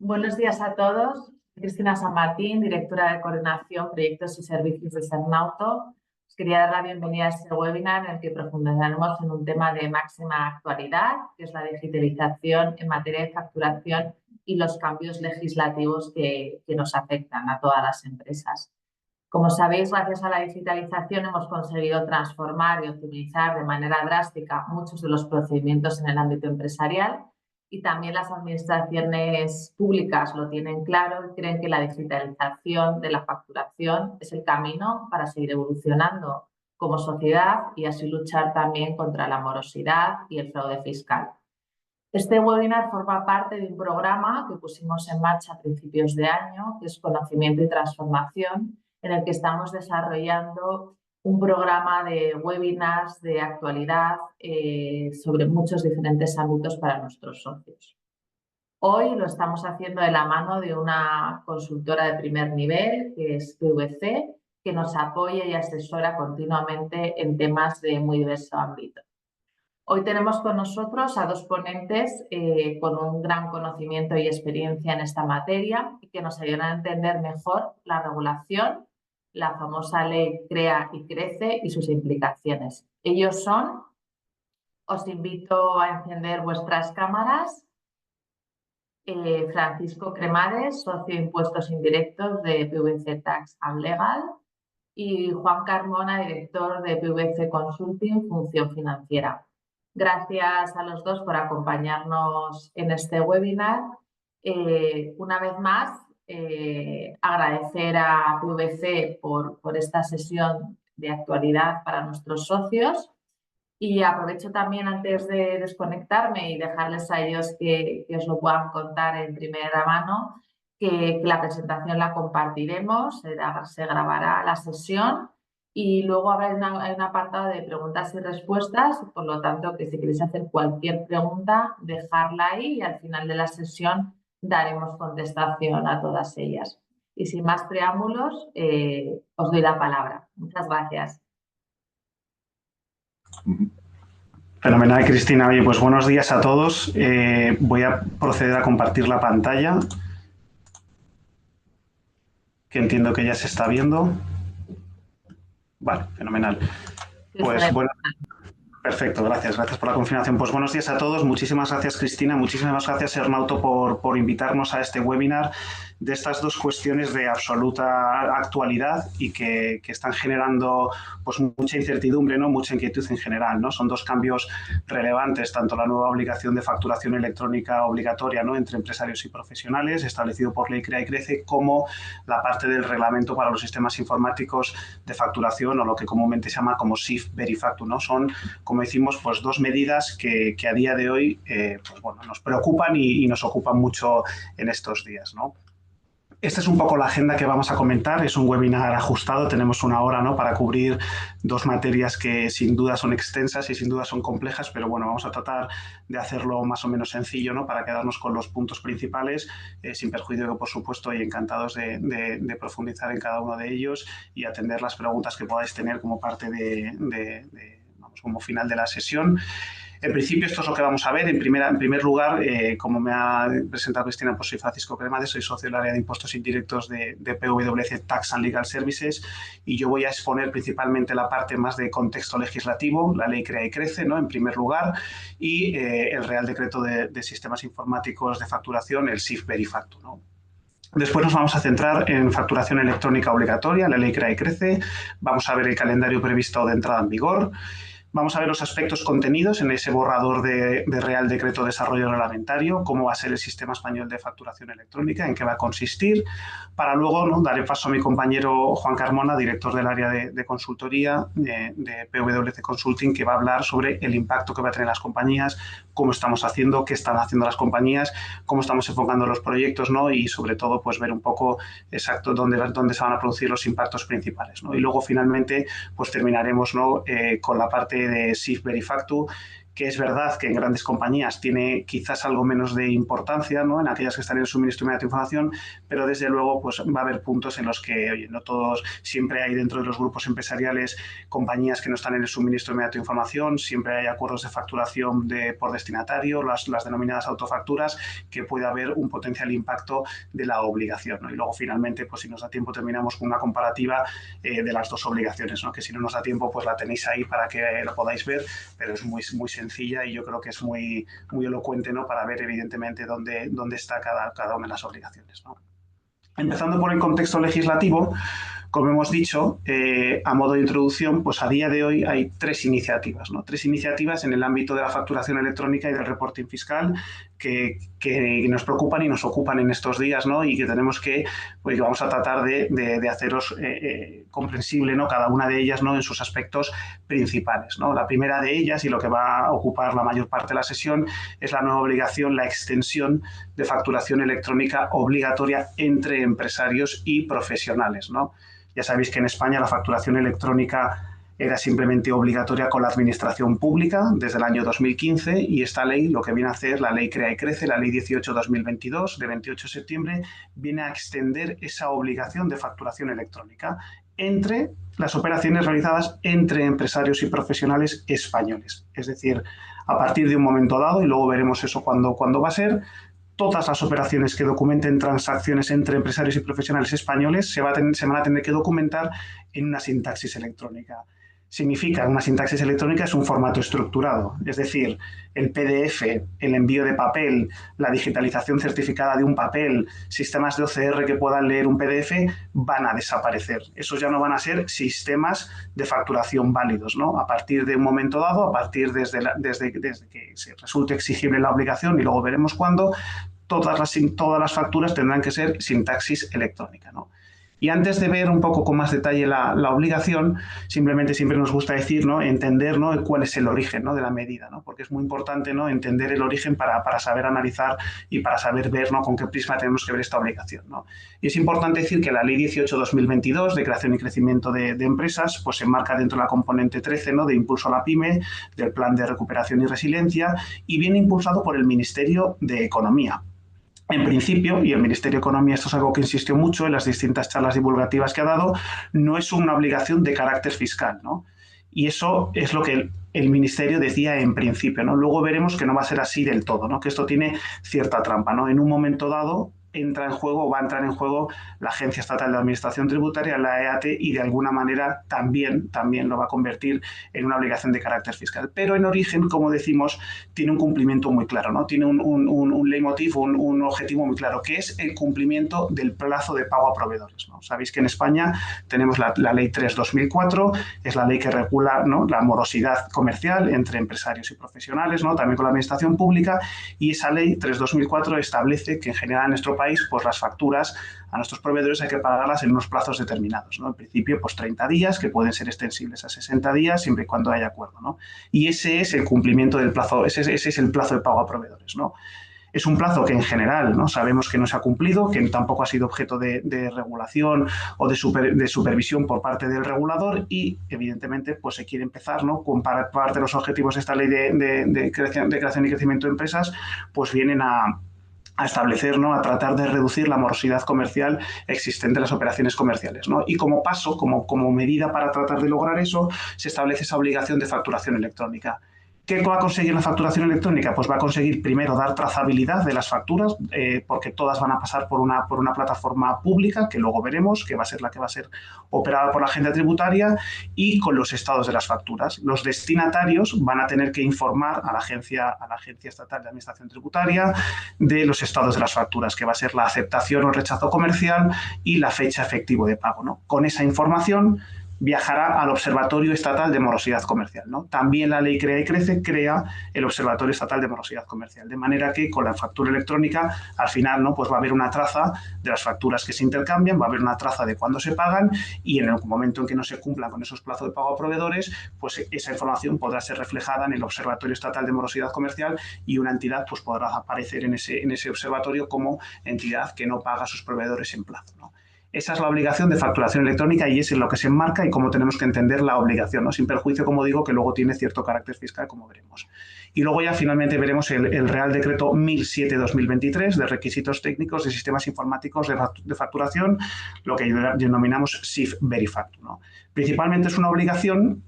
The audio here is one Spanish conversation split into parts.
Buenos días a todos. Cristina San Martín, directora de Coordinación, Proyectos y Servicios de Cernauto. Os quería dar la bienvenida a este webinar en el que profundizaremos en un tema de máxima actualidad, que es la digitalización en materia de facturación y los cambios legislativos que nos afectan a todas las empresas. Como sabéis, gracias a la digitalización hemos conseguido transformar y optimizar de manera drástica muchos de los procedimientos en el ámbito empresarial y también las administraciones públicas lo tienen claro y creen que la digitalización de la facturación es el camino para seguir evolucionando como sociedad y así luchar también contra la morosidad y el fraude fiscal. Este webinar forma parte de un programa que pusimos en marcha a principios de año, que es Conocimiento y Transformación, en el que estamos desarrollando un programa de webinars de actualidad sobre muchos diferentes ámbitos para nuestros socios. Hoy lo estamos haciendo de la mano de una consultora de primer nivel, que es PwC, que nos apoya y asesora continuamente en temas de muy diverso ámbito. Hoy tenemos con nosotros a dos ponentes con un gran conocimiento y experiencia en esta materia y que nos ayudan a entender mejor la regulación, la famosa ley CREA y CRECE y sus implicaciones. Ellos son, os invito a encender vuestras cámaras, Francisco Cremades, socio de impuestos indirectos de PwC Tax and Legal, y Juan Carmona, director de PwC Consulting, función financiera. Gracias a los dos por acompañarnos en este webinar. Una vez más, agradecer a PwC por esta sesión de actualidad para nuestros socios y aprovecho también antes de desconectarme y dejarles a ellos que os lo puedan contar en primera mano, que la presentación la compartiremos, se grabará la sesión y luego habrá un apartado de preguntas y respuestas, por lo tanto que si queréis hacer cualquier pregunta, dejarla ahí y al final de la sesión daremos contestación a todas ellas. Y sin más preámbulos, os doy la palabra. Muchas gracias. Fenomenal, Cristina. Oye, pues buenos días a todos. Voy a proceder a compartir la pantalla, que entiendo que ya se está viendo. Vale, fenomenal. Pues bueno, perfecto, gracias por la confirmación. Pues buenos días a todos, muchísimas gracias Cristina, muchísimas gracias Cernauto por invitarnos a este webinar de estas dos cuestiones de absoluta actualidad y que están generando pues mucha incertidumbre, ¿no? Mucha inquietud en general, ¿no? Son dos cambios relevantes, tanto la nueva obligación de facturación electrónica obligatoria, ¿no? Entre empresarios y profesionales, establecido por ley CREA y CRECE, como la parte del reglamento para los sistemas informáticos de facturación o lo que comúnmente se llama como SIF Verifactu, ¿no? Son, como decimos, pues dos medidas que a día de hoy pues bueno, nos preocupan y nos ocupan mucho en estos días, ¿no? Esta es un poco la agenda que vamos a comentar. Es un webinar ajustado, tenemos una hora, ¿no?, para cubrir dos materias que sin duda son extensas y sin duda son complejas, pero bueno, vamos a tratar de hacerlo más o menos sencillo, ¿no?, para quedarnos con los puntos principales, sin perjuicio, por supuesto, y encantados de profundizar en cada uno de ellos y atender las preguntas que podáis tener como parte como final de la sesión. En principio, esto es lo que vamos a ver. En primer lugar, como me ha presentado Cristina, pues soy Francisco Cremades, soy socio del área de impuestos indirectos de PwC Tax and Legal Services y yo voy a exponer principalmente la parte más de contexto legislativo, la ley CREA y CRECE, ¿no?, en primer lugar, y el Real Decreto de Sistemas Informáticos de Facturación, el SIF Verifactu, ¿no? Después nos vamos a centrar en facturación electrónica obligatoria, la ley CREA y CRECE. Vamos a ver el calendario previsto de entrada en vigor. Vamos a ver los aspectos contenidos en ese borrador de Real Decreto de Desarrollo Reglamentario, cómo va a ser el sistema español de facturación electrónica, en qué va a consistir, para luego, ¿no?, daré paso a mi compañero Juan Carmona, director del área de consultoría de PwC Consulting, que va a hablar sobre el impacto que va a tener las compañías, cómo estamos haciendo, qué están haciendo las compañías, cómo estamos enfocando los proyectos, ¿no?, y sobre todo pues ver un poco exacto dónde se van a producir los impactos principales, ¿no? Y luego finalmente pues terminaremos, ¿no?, con la parte de SIF Verifactu, que es verdad que en grandes compañías tiene quizás algo menos de importancia, ¿no?, en aquellas que están en el suministro inmediato de información, pero desde luego pues va a haber puntos en los que, oye, no todos, siempre hay dentro de los grupos empresariales compañías que no están en el suministro inmediato de información, siempre hay acuerdos de facturación por destinatario, las denominadas autofacturas, que puede haber un potencial impacto de la obligación, ¿no? Y luego finalmente, pues si nos da tiempo, terminamos con una comparativa de las dos obligaciones, ¿no?, que si no nos da tiempo, pues la tenéis ahí para que lo podáis ver, pero es muy, muy sencilla y yo creo que es muy, muy elocuente, ¿no?, para ver evidentemente dónde está cada una de las obligaciones, ¿no? Empezando por el contexto legislativo, como hemos dicho, a modo de introducción, pues a día de hoy hay tres iniciativas, ¿no? Tres iniciativas en el ámbito de la facturación electrónica y del reporting fiscal que nos preocupan y nos ocupan en estos días, ¿no? Y que tenemos que, pues, que vamos a tratar de haceros comprensible, ¿no?, cada una de ellas, ¿no?, en sus aspectos principales, ¿no? La primera de ellas, y lo que va a ocupar la mayor parte de la sesión, es la nueva obligación, la extensión de facturación electrónica obligatoria entre empresarios y profesionales, ¿no? Ya sabéis que en España la facturación electrónica era simplemente obligatoria con la administración pública desde el año 2015 y esta ley lo que viene a hacer, la ley Crea y Crece, la ley 18/2022 de 28 de septiembre, viene a extender esa obligación de facturación electrónica entre las operaciones realizadas entre empresarios y profesionales españoles. Es decir, a partir de un momento dado, y luego veremos eso cuándo va a ser, todas las operaciones que documenten transacciones entre empresarios y profesionales españoles se van a tener que documentar en una sintaxis electrónica. Significa, una sintaxis electrónica es un formato estructurado, es decir, el PDF, el envío de papel, la digitalización certificada de un papel, sistemas de OCR que puedan leer un PDF, van a desaparecer. Esos ya no van a ser sistemas de facturación válidos, ¿no? A partir de un momento dado, a partir desde que se resulte exigible la obligación, y luego veremos cuándo, todas las facturas tendrán que ser sintaxis electrónica, ¿no? Y antes de ver un poco con más detalle la obligación, simplemente siempre nos gusta decir, ¿no?, entender, ¿no?, cuál es el origen, ¿no?, de la medida, ¿no?, porque es muy importante, ¿no?, entender el origen para saber analizar y para saber ver, ¿no?, con qué prisma tenemos que ver esta obligación, ¿no? Y es importante decir que la Ley 18/2022 de creación y crecimiento de empresas pues se enmarca dentro de la componente 13, ¿no?, de impulso a la pyme, del plan de recuperación y resiliencia, y viene impulsado por el Ministerio de Economía. En principio, y el Ministerio de Economía, esto es algo que insistió mucho en las distintas charlas divulgativas que ha dado, no es una obligación de carácter fiscal, ¿no? Y eso es lo que el Ministerio decía en principio, ¿no? Luego veremos que no va a ser así del todo, ¿no?, que esto tiene cierta trampa, ¿no? En un momento dado entra en juego o va a entrar en juego la Agencia Estatal de Administración Tributaria, la EAT, y de alguna manera también lo va a convertir en una obligación de carácter fiscal. Pero en origen, como decimos, tiene un cumplimiento muy claro, ¿no? Tiene un leitmotiv, un objetivo muy claro, que es el cumplimiento del plazo de pago a proveedores, ¿no? Sabéis que en España tenemos la Ley 3/2004, es la ley que regula, ¿no?, la morosidad comercial entre empresarios y profesionales, ¿no?, también con la administración pública, y esa Ley 3/2004 establece que en general en nuestro país, pues las facturas a nuestros proveedores hay que pagarlas en unos plazos determinados, ¿no? En principio, pues 30 días, que pueden ser extensibles a 60 días, siempre y cuando haya acuerdo, ¿no? Y ese es el cumplimiento del plazo, ese es el plazo de pago a proveedores, ¿no? Es un plazo que en general, ¿no?, sabemos que no se ha cumplido, que tampoco ha sido objeto de regulación o de supervisión por parte del regulador y, evidentemente, pues se quiere empezar, ¿no?, con parte de los objetivos de esta ley de creación y crecimiento de empresas, pues vienen a establecer, ¿no?, a tratar de reducir la morosidad comercial existente en las operaciones comerciales, ¿no? Y como paso, como medida para tratar de lograr eso, se establece esa obligación de facturación electrónica. ¿Qué va a conseguir la facturación electrónica? Pues va a conseguir primero dar trazabilidad de las facturas, porque todas van a pasar por una plataforma pública, que luego veremos, que va a ser la que va a ser operada por la agencia tributaria, y con los estados de las facturas. Los destinatarios van a tener que informar a la Agencia Estatal de Administración Tributaria de los estados de las facturas, que va a ser la aceptación o rechazo comercial y la fecha efectiva de pago, ¿no? Con esa información viajará al Observatorio Estatal de Morosidad Comercial, ¿no? También la ley Crea y Crece crea el Observatorio Estatal de Morosidad Comercial, de manera que con la factura electrónica, al final, ¿no?, pues va a haber una traza de las facturas que se intercambian, va a haber una traza de cuándo se pagan y en el momento en que no se cumplan con esos plazos de pago a proveedores, pues esa información podrá ser reflejada en el Observatorio Estatal de Morosidad Comercial y una entidad pues podrá aparecer en ese observatorio como entidad que no paga a sus proveedores en plazo, ¿no? Esa es la obligación de facturación electrónica y es en lo que se enmarca y cómo tenemos que entender la obligación, ¿no? Sin perjuicio, como digo, que luego tiene cierto carácter fiscal, como veremos. Y luego ya finalmente veremos el Real Decreto 1007-2023 de requisitos técnicos de sistemas informáticos de facturación, lo que denominamos SIF Verifact, ¿no? Principalmente es una obligación,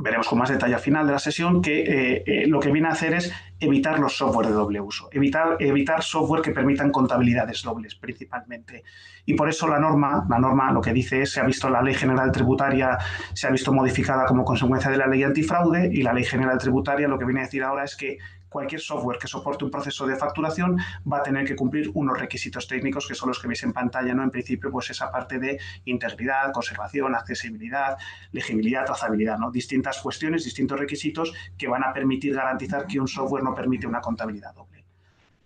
veremos con más detalle al final de la sesión, que lo que viene a hacer es evitar los software de doble uso, evitar software que permitan contabilidades dobles principalmente. Y por eso la norma lo que dice es, se ha visto la Ley General Tributaria, se ha visto modificada como consecuencia de la Ley Antifraude, y la Ley General Tributaria lo que viene a decir ahora es que cualquier software que soporte un proceso de facturación va a tener que cumplir unos requisitos técnicos que son los que veis en pantalla, ¿no? En principio, pues esa parte de integridad, conservación, accesibilidad, legibilidad, trazabilidad, ¿no? Distintas cuestiones, distintos requisitos que van a permitir garantizar que un software no permite una contabilidad doble.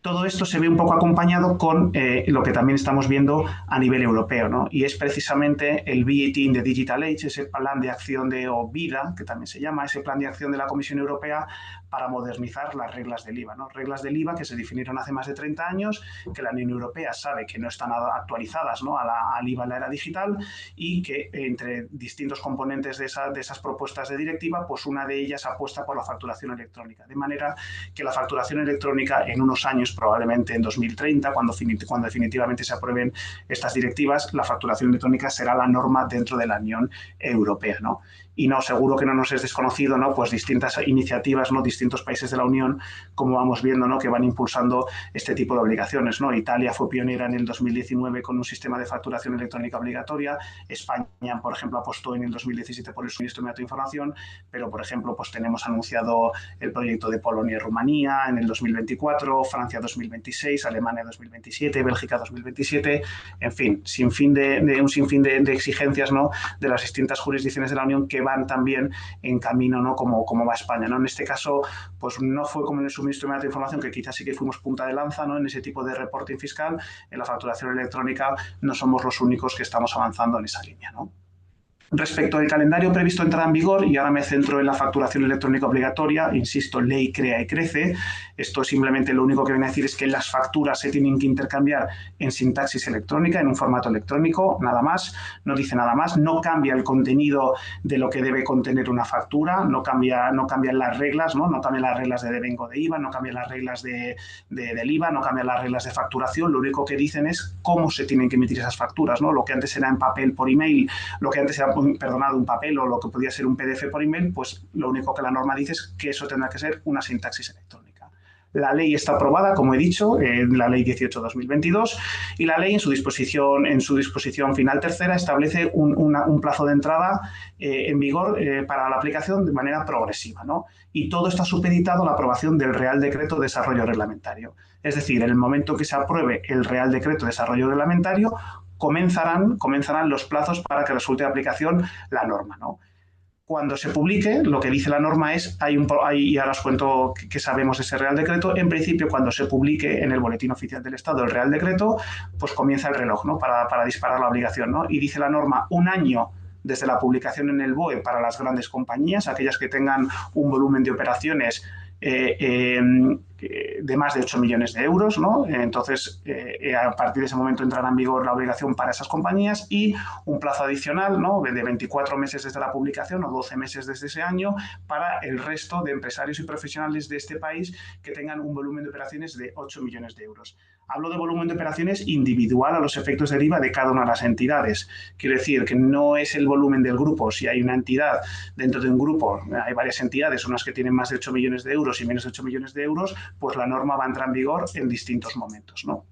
Todo esto se ve un poco acompañado con lo que también estamos viendo a nivel europeo, ¿no? Y es precisamente el VAT in the Digital Age, ese plan de acción o VIDA, que también se llama, ese plan de acción de la Comisión Europea para modernizar las reglas del IVA, ¿no? Reglas del IVA que se definieron hace más de 30 años, que la Unión Europea sabe que no están actualizadas, ¿no? al IVA en la era digital, y que entre distintos componentes de esas propuestas de directiva, pues una de ellas apuesta por la facturación electrónica. De manera que la facturación electrónica en unos años, probablemente en 2030, cuando definitivamente se aprueben estas directivas, la facturación electrónica será la norma dentro de la Unión Europea, ¿no? Y no, seguro que no nos es desconocido, ¿no? Pues distintas iniciativas, ¿no? Distintos países de la Unión, como vamos viendo, ¿no? Que van impulsando este tipo de obligaciones, ¿no? Italia fue pionera en el 2019 con un sistema de facturación electrónica obligatoria. España, por ejemplo, apostó en el 2017 por el suministro de datos de información, pero, por ejemplo, pues tenemos anunciado el proyecto de Polonia y Rumanía en el 2024, Francia 2026, Alemania 2027, Bélgica 2027, en fin, un sinfín de exigencias, ¿no? De las distintas jurisdicciones de la Unión que van también en camino, ¿no? Como va España, ¿no? En este caso, pues no fue como en el suministro de información, que quizás sí que fuimos punta de lanza, ¿no? En ese tipo de reporting fiscal. En la facturación electrónica no somos los únicos que estamos avanzando en esa línea, ¿no? Respecto al calendario previsto entrada en vigor, y ahora me centro en la facturación electrónica obligatoria, insisto, ley crea y crece. Esto simplemente lo único que viene a decir es que las facturas se tienen que intercambiar en sintaxis electrónica, en un formato electrónico, nada más, no dice nada más, no cambia el contenido de lo que debe contener una factura, no cambian las reglas, ¿no? No cambian las reglas de devengo de IVA, no cambian las reglas del IVA, no cambian las reglas de facturación, lo único que dicen es cómo se tienen que emitir esas facturas, ¿no? Lo que antes era en papel por email, lo que antes era un papel o lo que podía ser un PDF por email, pues lo único que la norma dice es que eso tendrá que ser una sintaxis electrónica. La ley está aprobada, como he dicho, en la ley 18/2022, y la ley en su disposición final tercera establece un plazo de entrada en vigor para la aplicación de manera progresiva, ¿no? Y todo está supeditado a la aprobación del Real Decreto de Desarrollo Reglamentario. Es decir, en el momento que se apruebe el Real Decreto de Desarrollo Reglamentario, comenzarán los plazos para que resulte de aplicación la norma, ¿no? Cuando se publique, lo que dice la norma es, y ahora os cuento qué sabemos de ese Real Decreto, en principio cuando se publique en el Boletín Oficial del Estado el Real Decreto, pues comienza el reloj, ¿no? Para disparar la obligación, ¿no? Y dice la norma 1 año desde la publicación en el BOE para las grandes compañías, aquellas que tengan un volumen de operaciones de más de 8 millones de euros, ¿no? Entonces, a partir de ese momento entrará en vigor la obligación para esas compañías, y un plazo adicional, ¿no? De 24 meses desde la publicación o 12 meses desde ese año para el resto de empresarios y profesionales de este país que tengan un volumen de operaciones de 8 millones de euros. Hablo de volumen de operaciones individual a los efectos del IVA de cada una de las entidades. Quiero decir que no es el volumen del grupo. Si hay una entidad dentro de un grupo, hay varias entidades, unas que tienen más de 8 millones de euros y menos de 8 millones de euros, pues la norma va a entrar en vigor en distintos momentos, ¿no?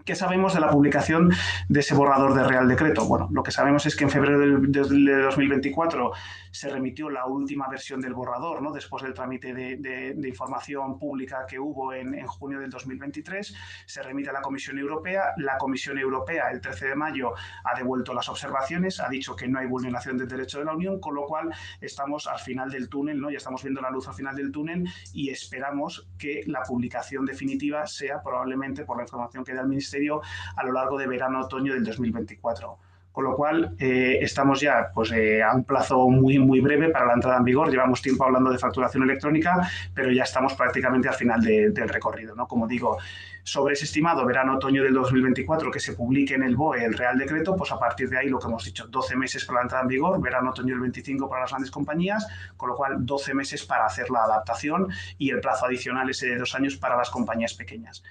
¿Qué sabemos de la publicación de ese borrador de Real Decreto? Bueno, lo que sabemos es que en febrero de 2024 se remitió la última versión del borrador, ¿no? Después del trámite de información pública que hubo en junio del 2023, se remite a la Comisión Europea. La Comisión Europea, el 13 de mayo, ha devuelto las observaciones, ha dicho que no hay vulneración del derecho de la Unión, con lo cual estamos al final del túnel, ¿no? Ya estamos viendo la luz al final del túnel, y esperamos que la publicación definitiva sea probablemente, por la información que da el Ministerio, a lo largo de verano-otoño del 2024. Con lo cual, estamos ya pues, a un plazo muy breve para la entrada en vigor. Llevamos tiempo hablando de facturación electrónica, pero ya estamos prácticamente al final del recorrido, ¿no? Como digo, sobre ese estimado verano-otoño del 2024 que se publique en el BOE el Real Decreto, pues a partir de ahí lo que hemos dicho, 12 meses para la entrada en vigor, verano-otoño del 25 para las grandes compañías, con lo cual 12 meses para hacer la adaptación y el plazo adicional ese de 2 años para las compañías pequeñas.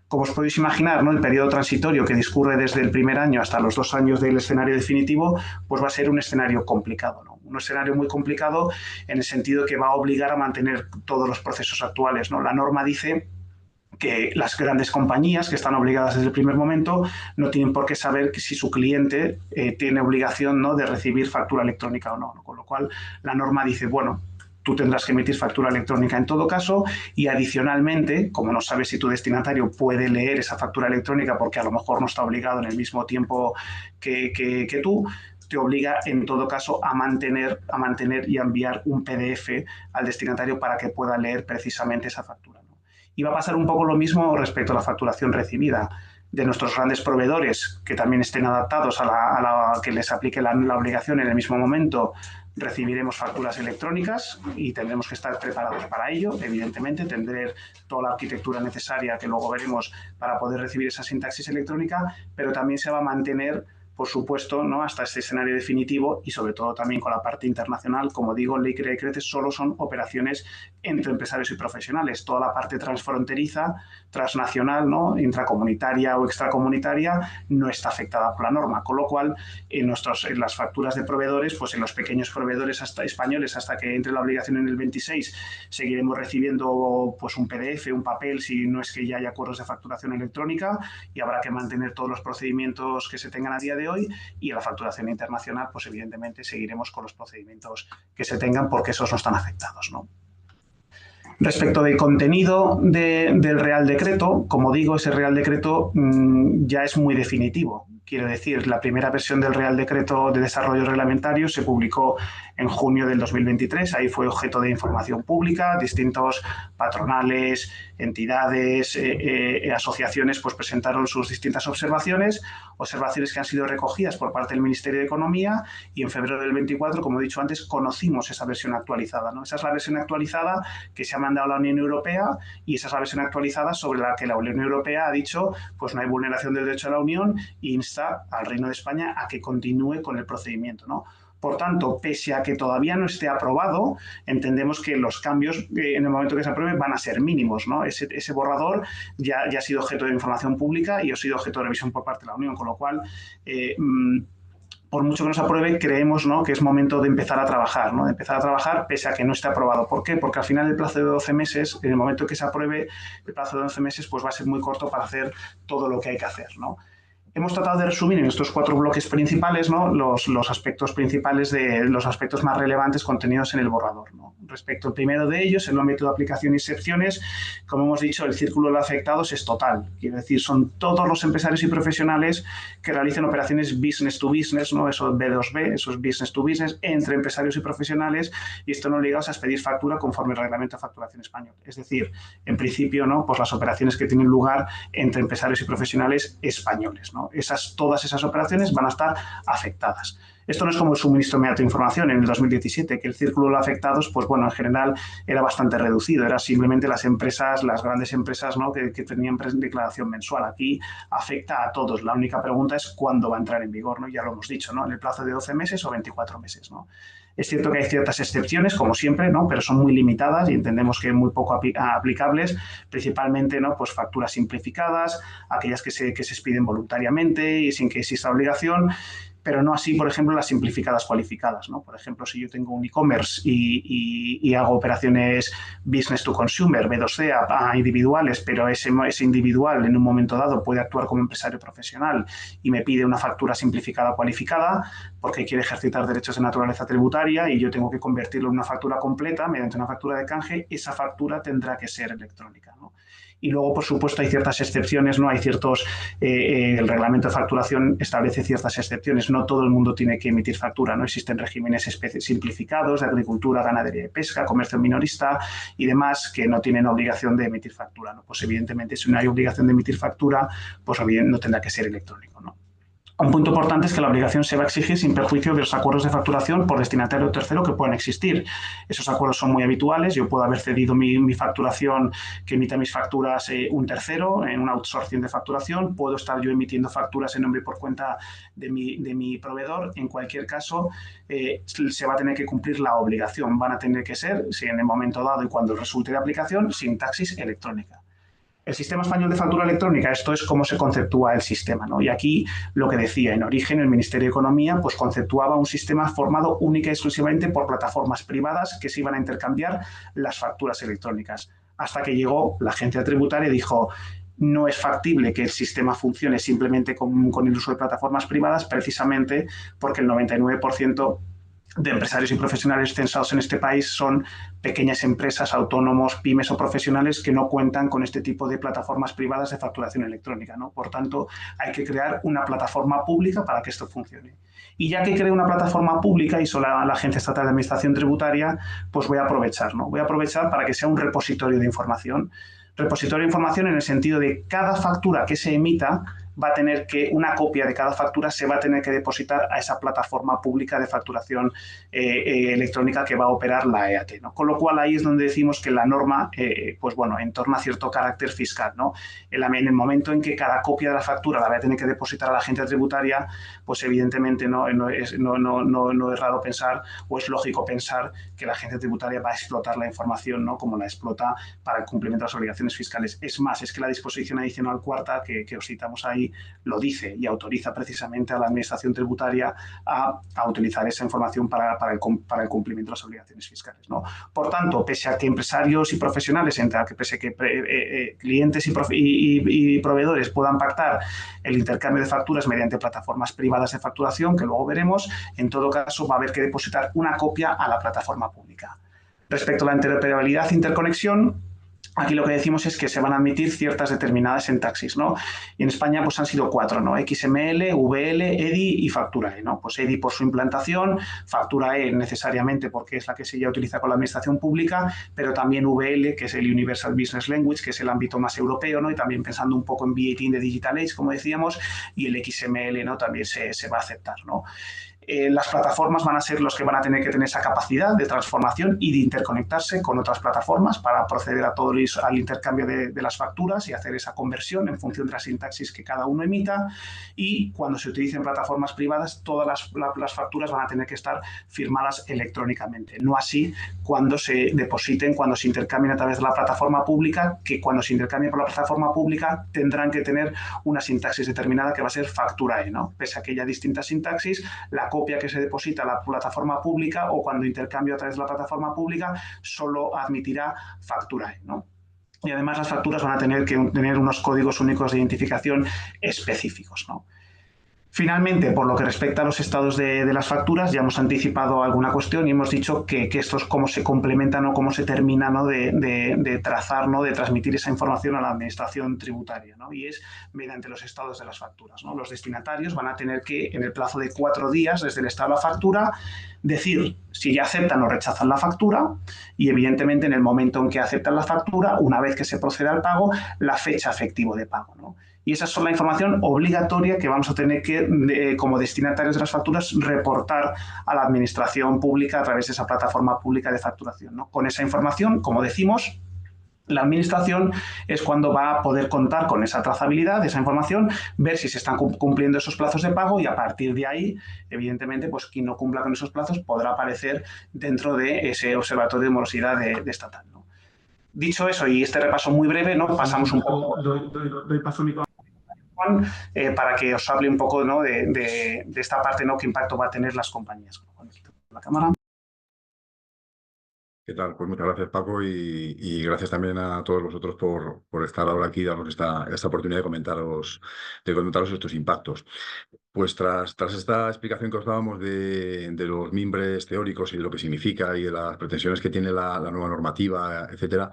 Como os podéis imaginar, ¿no? El periodo transitorio que discurre desde el primer año hasta los 2 años del escenario definitivo, pues va a ser un escenario complicado, ¿no? Un escenario muy complicado en el sentido que va a obligar a mantener todos los procesos actuales, ¿no? La norma dice que las grandes compañías que están obligadas desde el primer momento no tienen por qué saber que si su cliente tiene obligación, ¿no?, de recibir factura electrónica o no, ¿no? Con lo cual la norma dice, bueno, tú tendrás que emitir factura electrónica en todo caso y adicionalmente, como no sabes si tu destinatario puede leer esa factura electrónica porque a lo mejor no está obligado en el mismo tiempo que tú, te obliga en todo caso a mantener y a enviar un PDF al destinatario para que pueda leer precisamente esa factura, ¿no? Y va a pasar un poco lo mismo respecto a la facturación recibida de nuestros grandes proveedores, que también estén adaptados a la que les aplique la obligación en el mismo momento. Recibiremos facturas electrónicas y tendremos que estar preparados para ello. Evidentemente, tendré toda la arquitectura necesaria que luego veremos para poder recibir esa sintaxis electrónica, pero también se va a mantener, por supuesto, ¿no?, hasta este escenario definitivo y sobre todo también con la parte internacional. Como digo, ley crea y crece solo son operaciones entre empresarios y profesionales. Toda la parte transfronteriza, transnacional, ¿no?, intracomunitaria o extracomunitaria, no está afectada por la norma, con lo cual en las facturas de proveedores, pues en los pequeños proveedores hasta españoles, hasta que entre la obligación en el 26, seguiremos recibiendo pues un PDF, un papel, si no es que ya hay acuerdos de facturación electrónica, y habrá que mantener todos los procedimientos que se tengan a día de hoy, y en la facturación internacional, pues evidentemente seguiremos con los procedimientos que se tengan porque esos no están afectados, ¿no? Respecto del contenido del Real Decreto, como digo, ese Real Decreto ya es muy definitivo. Quiero decir, la primera versión del Real Decreto de Desarrollo Reglamentario se publicó en junio del 2023. Ahí fue objeto de información pública. Distintos patronales, entidades, asociaciones pues presentaron sus distintas observaciones que han sido recogidas por parte del Ministerio de Economía, y en febrero del 24, como he dicho antes, conocimos esa versión actualizada, ¿no? Esa es la versión actualizada que se ha mandado a la Unión Europea, y esa es la versión actualizada sobre la que la Unión Europea ha dicho pues no hay vulneración del derecho de la Unión e insta al Reino de España a que continúe con el procedimiento, ¿no? Por tanto, pese a que todavía no esté aprobado, entendemos que los cambios en el momento que se apruebe van a ser mínimos, ¿no? Ese borrador ya ha sido objeto de información pública y ha sido objeto de revisión por parte de la Unión, con lo cual, por mucho que nos apruebe, creemos, ¿no?, que es momento de empezar a trabajar, ¿no?, de empezar a trabajar pese a que no esté aprobado. ¿Por qué? Porque al final el plazo de 12 meses, en el momento que se apruebe, el plazo de 12 meses pues va a ser muy corto para hacer todo lo que hay que hacer, ¿no? Hemos tratado de resumir en estos 4 bloques principales, ¿no?, los aspectos principales los aspectos más relevantes contenidos en el borrador, ¿no? Respecto al primero de ellos, el ámbito de aplicación y excepciones, como hemos dicho, el círculo de afectados es total. Quiere decir, son todos los empresarios y profesionales que realicen operaciones business to business, ¿no?, eso B2B, eso es business to business, entre empresarios y profesionales, y están obligados a expedir factura conforme al reglamento de facturación español. Es decir, en principio, ¿no?, pues las operaciones que tienen lugar entre empresarios y profesionales españoles, ¿no? Todas esas operaciones van a estar afectadas. Esto no es como el suministro inmediato de información en el 2017, que el círculo de afectados, pues bueno, en general era bastante reducido, era simplemente las empresas, las grandes empresas, ¿no?, que tenían declaración mensual. Aquí afecta a todos. La única pregunta es cuándo va a entrar en vigor, ¿no? Ya lo hemos dicho, ¿no?, en el plazo de 12 meses o 24 meses, ¿no? Es cierto que hay ciertas excepciones, como siempre, ¿no?, pero son muy limitadas y entendemos que muy poco aplicables, principalmente, ¿no?, pues facturas simplificadas, aquellas que se expiden voluntariamente y sin que exista obligación, pero no así, por ejemplo, las simplificadas cualificadas, ¿no? Por ejemplo, si yo tengo un e-commerce y hago operaciones business to consumer, B2C, a individuales, pero ese individual en un momento dado puede actuar como empresario profesional y me pide una factura simplificada cualificada porque quiere ejercitar derechos de naturaleza tributaria y yo tengo que convertirlo en una factura completa mediante una factura de canje, esa factura tendrá que ser electrónica, ¿no? Y luego, por supuesto, hay ciertas excepciones, ¿no? Hay ciertos, el reglamento de facturación establece ciertas excepciones. No todo el mundo tiene que emitir factura, ¿no? Existen regímenes simplificados de agricultura, ganadería y pesca, comercio minorista y demás que no tienen obligación de emitir factura, ¿no? Pues evidentemente, si no hay obligación de emitir factura, pues bien no tendrá que ser electrónico, ¿no? Un punto importante es que la obligación se va a exigir sin perjuicio de los acuerdos de facturación por destinatario tercero que puedan existir. Esos acuerdos son muy habituales. Yo puedo haber cedido mi facturación, que emita mis facturas un tercero en una outsourcing de facturación. Puedo estar yo emitiendo facturas en nombre y por cuenta de mi proveedor. En cualquier caso, se va a tener que cumplir la obligación. Van a tener que ser, si en el momento dado y cuando resulte de aplicación, sintaxis electrónica. El sistema español de factura electrónica, esto es cómo se conceptúa el sistema, ¿no? Y aquí lo que decía, en origen el Ministerio de Economía pues conceptuaba un sistema formado única y exclusivamente por plataformas privadas que se iban a intercambiar las facturas electrónicas. Hasta que llegó la agencia tributaria y dijo, no es factible que el sistema funcione simplemente con el uso de plataformas privadas, precisamente porque el 99% de empresarios y profesionales censados en este país son pequeñas empresas, autónomos, pymes o profesionales que no cuentan con este tipo de plataformas privadas de facturación electrónica, ¿no? Por tanto, hay que crear una plataforma pública para que esto funcione. Y ya que creo una plataforma pública y solo la Agencia Estatal de Administración Tributaria, pues voy a aprovechar, ¿no? Voy a aprovechar para que sea un repositorio de información. Repositorio de información en el sentido de cada factura que se emita va a tener que, una copia de cada factura se va a tener que depositar a esa plataforma pública de facturación electrónica que va a operar la EAT, ¿no? Con lo cual ahí es donde decimos que la norma, pues bueno, entorna cierto carácter fiscal, ¿no? En el momento en que cada copia de la factura la va a tener que depositar a la agencia tributaria, pues evidentemente no es raro pensar o es lógico pensar que la agencia tributaria va a explotar la información, ¿no? Como la explota para el cumplimiento de las obligaciones fiscales. Es más, es que la disposición adicional cuarta que os citamos ahí lo dice y autoriza precisamente a la administración tributaria a utilizar esa información para el cumplimiento de las obligaciones fiscales, ¿no? Por tanto, pese a que empresarios y profesionales, pese a que clientes y proveedores puedan pactar el intercambio de facturas mediante plataformas privadas de facturación, que luego veremos, en todo caso va a haber que depositar una copia a la plataforma pública. Respecto a la interoperabilidad e interconexión, aquí lo que decimos es que se van a admitir ciertas determinadas sintaxis, ¿no? Y en España pues han sido 4, ¿no? XML, VL, EDI y Facturae, ¿no? Pues EDI por su implantación, Facturae necesariamente porque es la que se ya utiliza con la administración pública, pero también VL, que es el Universal Business Language, que es el ámbito más europeo, ¿no? Y también pensando un poco en VAT in the Digital Age, como decíamos, y el XML, ¿no? También se va a aceptar, ¿no? Las plataformas van a ser los que van a tener que tener esa capacidad de transformación y de interconectarse con otras plataformas para proceder a todo al intercambio de las facturas y hacer esa conversión en función de la sintaxis que cada uno emita. Y cuando se utilicen plataformas privadas, todas las facturas van a tener que estar firmadas electrónicamente. No así cuando se depositen, cuando se intercambien a través de la plataforma pública, que cuando se intercambien por la plataforma pública tendrán que tener una sintaxis determinada que va a ser Facturae, ¿no? Pese a que haya distintas sintaxis, la copia que se deposita a la plataforma pública o cuando intercambio a través de la plataforma pública solo admitirá Facturae, ¿no? Y además las facturas van a tener que tener unos códigos únicos de identificación específicos, ¿no? Finalmente, por lo que respecta a los estados de las facturas, ya hemos anticipado alguna cuestión y hemos dicho que esto es cómo se complementan o cómo se termina, ¿no? de trazar, ¿no? De transmitir esa información a la administración tributaria, ¿no? Y es mediante los estados de las facturas, ¿no? Los destinatarios van a tener que, en el plazo de 4 días desde el estado de la factura, decir si ya aceptan o rechazan la factura y, evidentemente, en el momento en que aceptan la factura, una vez que se procede al pago, la fecha efectiva de pago, ¿no? Y esa es la información obligatoria que vamos a tener que, como destinatarios de las facturas, reportar a la administración pública a través de esa plataforma pública de facturación, ¿no? Con esa información, como decimos, la administración es cuando va a poder contar con esa trazabilidad de esa información, ver si se están cumpliendo esos plazos de pago y a partir de ahí, evidentemente, pues quien no cumpla con esos plazos podrá aparecer dentro de ese observatorio de morosidad de estatal, ¿no? Dicho eso y este repaso muy breve, ¿no? Pasamos un poco... Doy paso a mi para que os hable un poco, ¿no? de esta parte, ¿no? ¿Qué impacto va a tener las compañías? La cámara. ¿Qué tal? Pues muchas gracias, Paco, y gracias también a todos vosotros por estar ahora aquí y darnos esta oportunidad de comentaros estos impactos. Pues tras esta explicación que os dábamos de los mimbres teóricos y de lo que significa y de las pretensiones que tiene la nueva normativa, etcétera,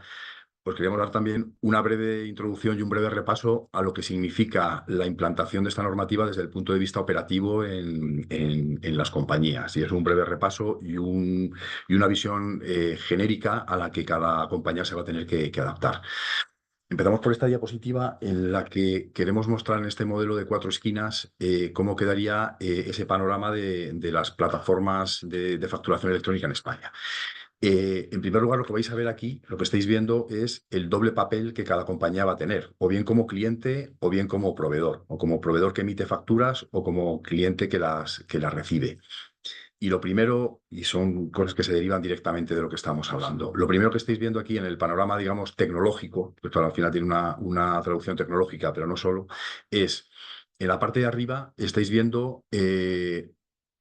pues queríamos dar también una breve introducción y un breve repaso a lo que significa la implantación de esta normativa desde el punto de vista operativo en las compañías. Y es un breve repaso y una visión genérica a la que cada compañía se va a tener que adaptar. Empezamos por esta diapositiva en la que queremos mostrar en este modelo de 4 esquinas cómo quedaría ese panorama de las plataformas de facturación electrónica en España. En primer lugar, lo que vais a ver aquí, lo que estáis viendo es el doble papel que cada compañía va a tener, o bien como cliente o bien como proveedor que emite facturas o como cliente que las recibe. Y lo primero, y son cosas que se derivan directamente de lo que estamos hablando, lo primero que estáis viendo aquí en el panorama, digamos, tecnológico, pues al final tiene una traducción tecnológica, pero no solo, es en la parte de arriba estáis viendo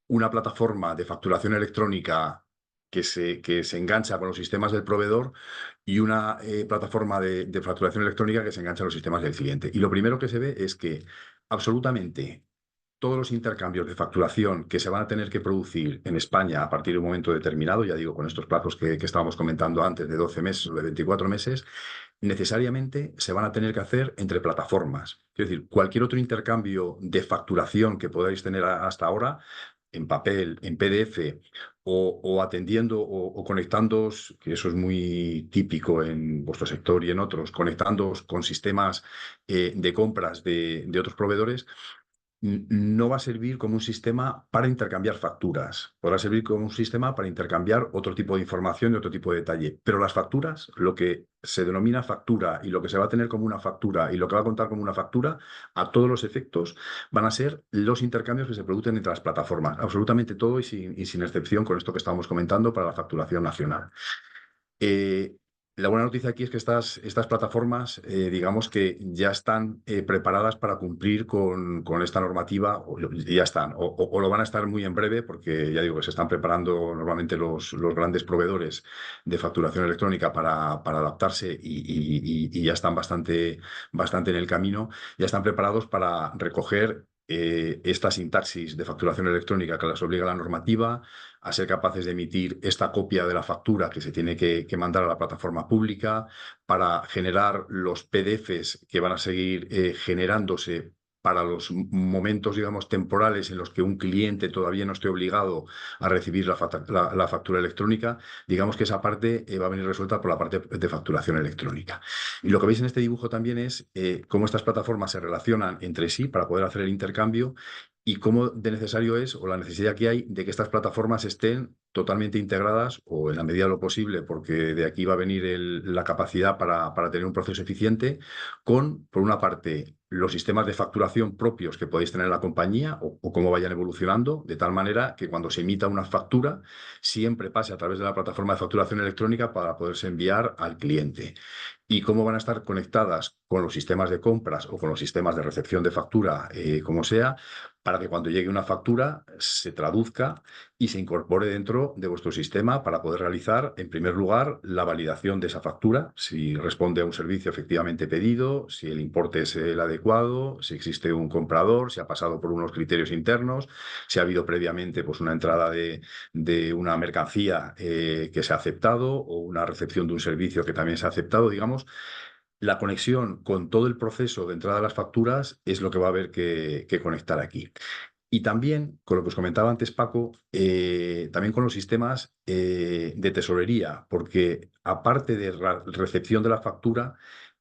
una plataforma de facturación electrónica que se engancha con los sistemas del proveedor y una plataforma de facturación electrónica que se engancha a los sistemas del cliente. Y lo primero que se ve es que absolutamente todos los intercambios de facturación que se van a tener que producir en España a partir de un momento determinado, ya digo, con estos plazos que estábamos comentando antes, de 12 meses o de 24 meses, necesariamente se van a tener que hacer entre plataformas. Es decir, cualquier otro intercambio de facturación que podáis tener hasta ahora, en papel, en PDF, o atendiendo o conectándoos, que eso es muy típico en vuestro sector y en otros, conectándoos con sistemas de compras de otros proveedores, no va a servir como un sistema para intercambiar facturas. Podrá servir como un sistema para intercambiar otro tipo de información y otro tipo de detalle. Pero las facturas, lo que se denomina factura y lo que se va a tener como una factura y lo que va a contar como una factura, a todos los efectos, van a ser los intercambios que se producen entre las plataformas. Absolutamente todo y sin excepción con esto que estábamos comentando para la facturación nacional. La buena noticia aquí es que estas plataformas, digamos que ya están preparadas para cumplir con esta normativa, o ya están, o lo van a estar muy en breve, porque ya digo que se están preparando normalmente los grandes proveedores de facturación electrónica para adaptarse y ya están bastante en el camino, ya están preparados para recoger esta sintaxis de facturación electrónica que les obliga la normativa, a ser capaces de emitir esta copia de la factura que se tiene que mandar a la plataforma pública, para generar los PDFs que van a seguir generándose para los momentos, digamos, temporales en los que un cliente todavía no esté obligado a recibir la factura electrónica. Digamos que esa parte va a venir resuelta por la parte de facturación electrónica. Y lo que veis en este dibujo también es cómo estas plataformas se relacionan entre sí para poder hacer el intercambio y cómo de necesario es, o la necesidad que hay, de que estas plataformas estén totalmente integradas, o en la medida de lo posible, porque de aquí va a venir la capacidad para tener un proceso eficiente, con, por una parte, los sistemas de facturación propios que podéis tener en la compañía o cómo vayan evolucionando, de tal manera que cuando se emita una factura, siempre pase a través de la plataforma de facturación electrónica para poderse enviar al cliente. Y cómo van a estar conectadas con los sistemas de compras o con los sistemas de recepción de factura, como sea, para que cuando llegue una factura se traduzca y se incorpore dentro de vuestro sistema para poder realizar, en primer lugar, la validación de esa factura, si responde a un servicio efectivamente pedido, si el importe es el adecuado, si existe un comprador, si ha pasado por unos criterios internos, si ha habido previamente pues, una entrada de una mercancía que se ha aceptado o una recepción de un servicio que también se ha aceptado, digamos. La conexión con todo el proceso de entrada de las facturas es lo que va a haber que conectar aquí. Y también, con lo que os comentaba antes, Paco, también con los sistemas de tesorería, porque aparte de recepción de la factura,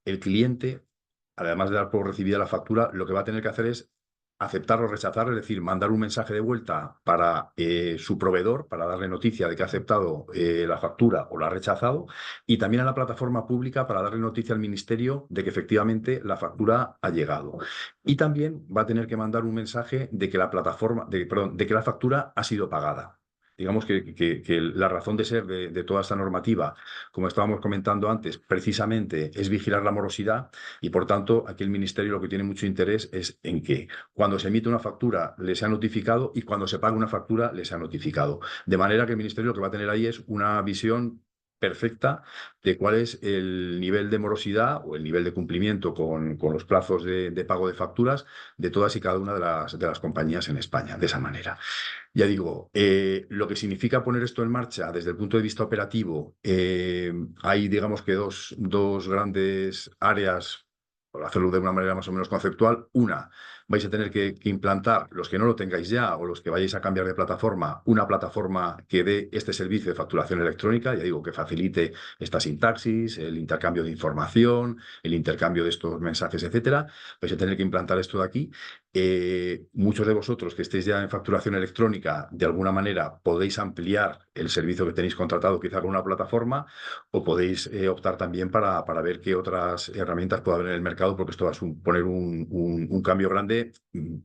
el cliente, además de dar por recibida la factura, lo que va a tener que hacer es aceptar o rechazar, es decir, mandar un mensaje de vuelta para su proveedor, para darle noticia de que ha aceptado la factura o la ha rechazado, y también a la plataforma pública para darle noticia al ministerio de que efectivamente la factura ha llegado. Y también va a tener que mandar un mensaje de que la de que la factura ha sido pagada. Digamos que la razón de ser de toda esta normativa, como estábamos comentando antes, precisamente es vigilar la morosidad, y por tanto aquí el Ministerio lo que tiene mucho interés es en que cuando se emite una factura le sea notificado y cuando se paga una factura le sea notificado. De manera que el Ministerio lo que va a tener ahí es una visión perfecta de cuál es el nivel de morosidad o el nivel de cumplimiento con los plazos de pago de facturas de todas y cada una de las compañías en España, de esa manera. Ya digo, lo que significa poner esto en marcha desde el punto de vista operativo, hay, digamos que dos grandes áreas, por hacerlo de una manera más o menos conceptual. Una, vais a tener que implantar, los que no lo tengáis ya o los que vayáis a cambiar de plataforma, una plataforma que dé este servicio de facturación electrónica, ya digo, que facilite esta sintaxis, el intercambio de información, el intercambio de estos mensajes, etcétera. Vais a tener que implantar esto de aquí. Muchos de vosotros que estéis ya en facturación electrónica, de alguna manera podéis ampliar el servicio que tenéis contratado quizá con una plataforma, o podéis optar también para ver qué otras herramientas puede haber en el mercado, porque esto va a suponer un cambio grande,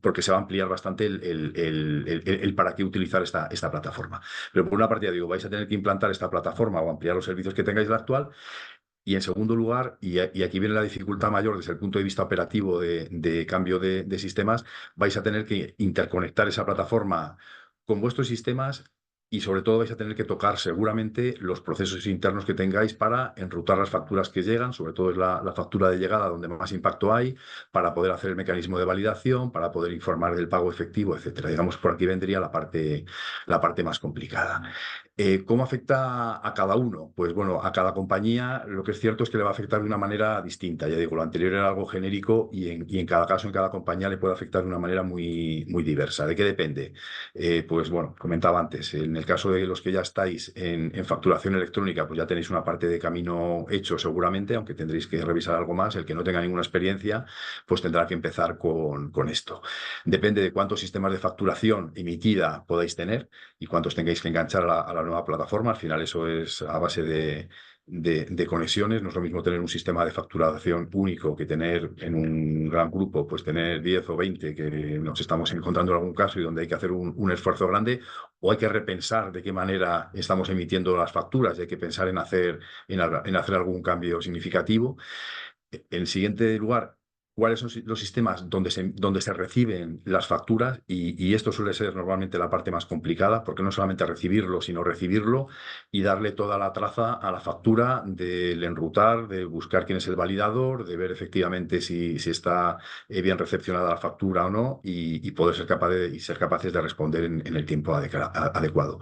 porque se va a ampliar bastante el para qué utilizar esta plataforma. Pero por una parte, ya digo, vais a tener que implantar esta plataforma o ampliar los servicios que tengáis de la actual. Y en segundo lugar, y aquí viene la dificultad mayor desde el punto de vista operativo de cambio de sistemas, vais a tener que interconectar esa plataforma con vuestros sistemas, y sobre todo vais a tener que tocar seguramente los procesos internos que tengáis para enrutar las facturas que llegan, sobre todo es la factura de llegada donde más impacto hay, para poder hacer el mecanismo de validación, para poder informar del pago efectivo, etcétera. Digamos, por aquí vendría la parte más complicada. ¿Cómo afecta a cada uno? Pues bueno, a cada compañía lo que es cierto es que le va a afectar de una manera distinta. Ya digo, lo anterior era algo genérico y en cada caso, en cada compañía le puede afectar de una manera muy, muy diversa. ¿De qué depende? Pues bueno, comentaba antes, en el caso de los que ya estáis en facturación electrónica, pues ya tenéis una parte de camino hecho seguramente, aunque tendréis que revisar algo más. El que no tenga ninguna experiencia, pues tendrá que empezar con esto. Depende de cuántos sistemas de facturación emitida podáis tener y cuántos tengáis que enganchar a la nueva plataforma. Al final eso es a base de conexiones. No es lo mismo tener un sistema de facturación único que tener en un gran grupo, pues tener 10 o 20 que nos estamos encontrando en algún caso y donde hay que hacer un esfuerzo grande, o hay que repensar de qué manera estamos emitiendo las facturas y hay que pensar en hacer algún cambio significativo. En siguiente lugar, cuáles son los sistemas donde se reciben las facturas, y esto suele ser normalmente la parte más complicada, porque no solamente recibirlo, sino recibirlo y darle toda la traza a la factura, del enrutar, de buscar quién es el validador, de ver efectivamente si está bien recepcionada la factura o no, y poder ser capaces de responder en el tiempo adecuado.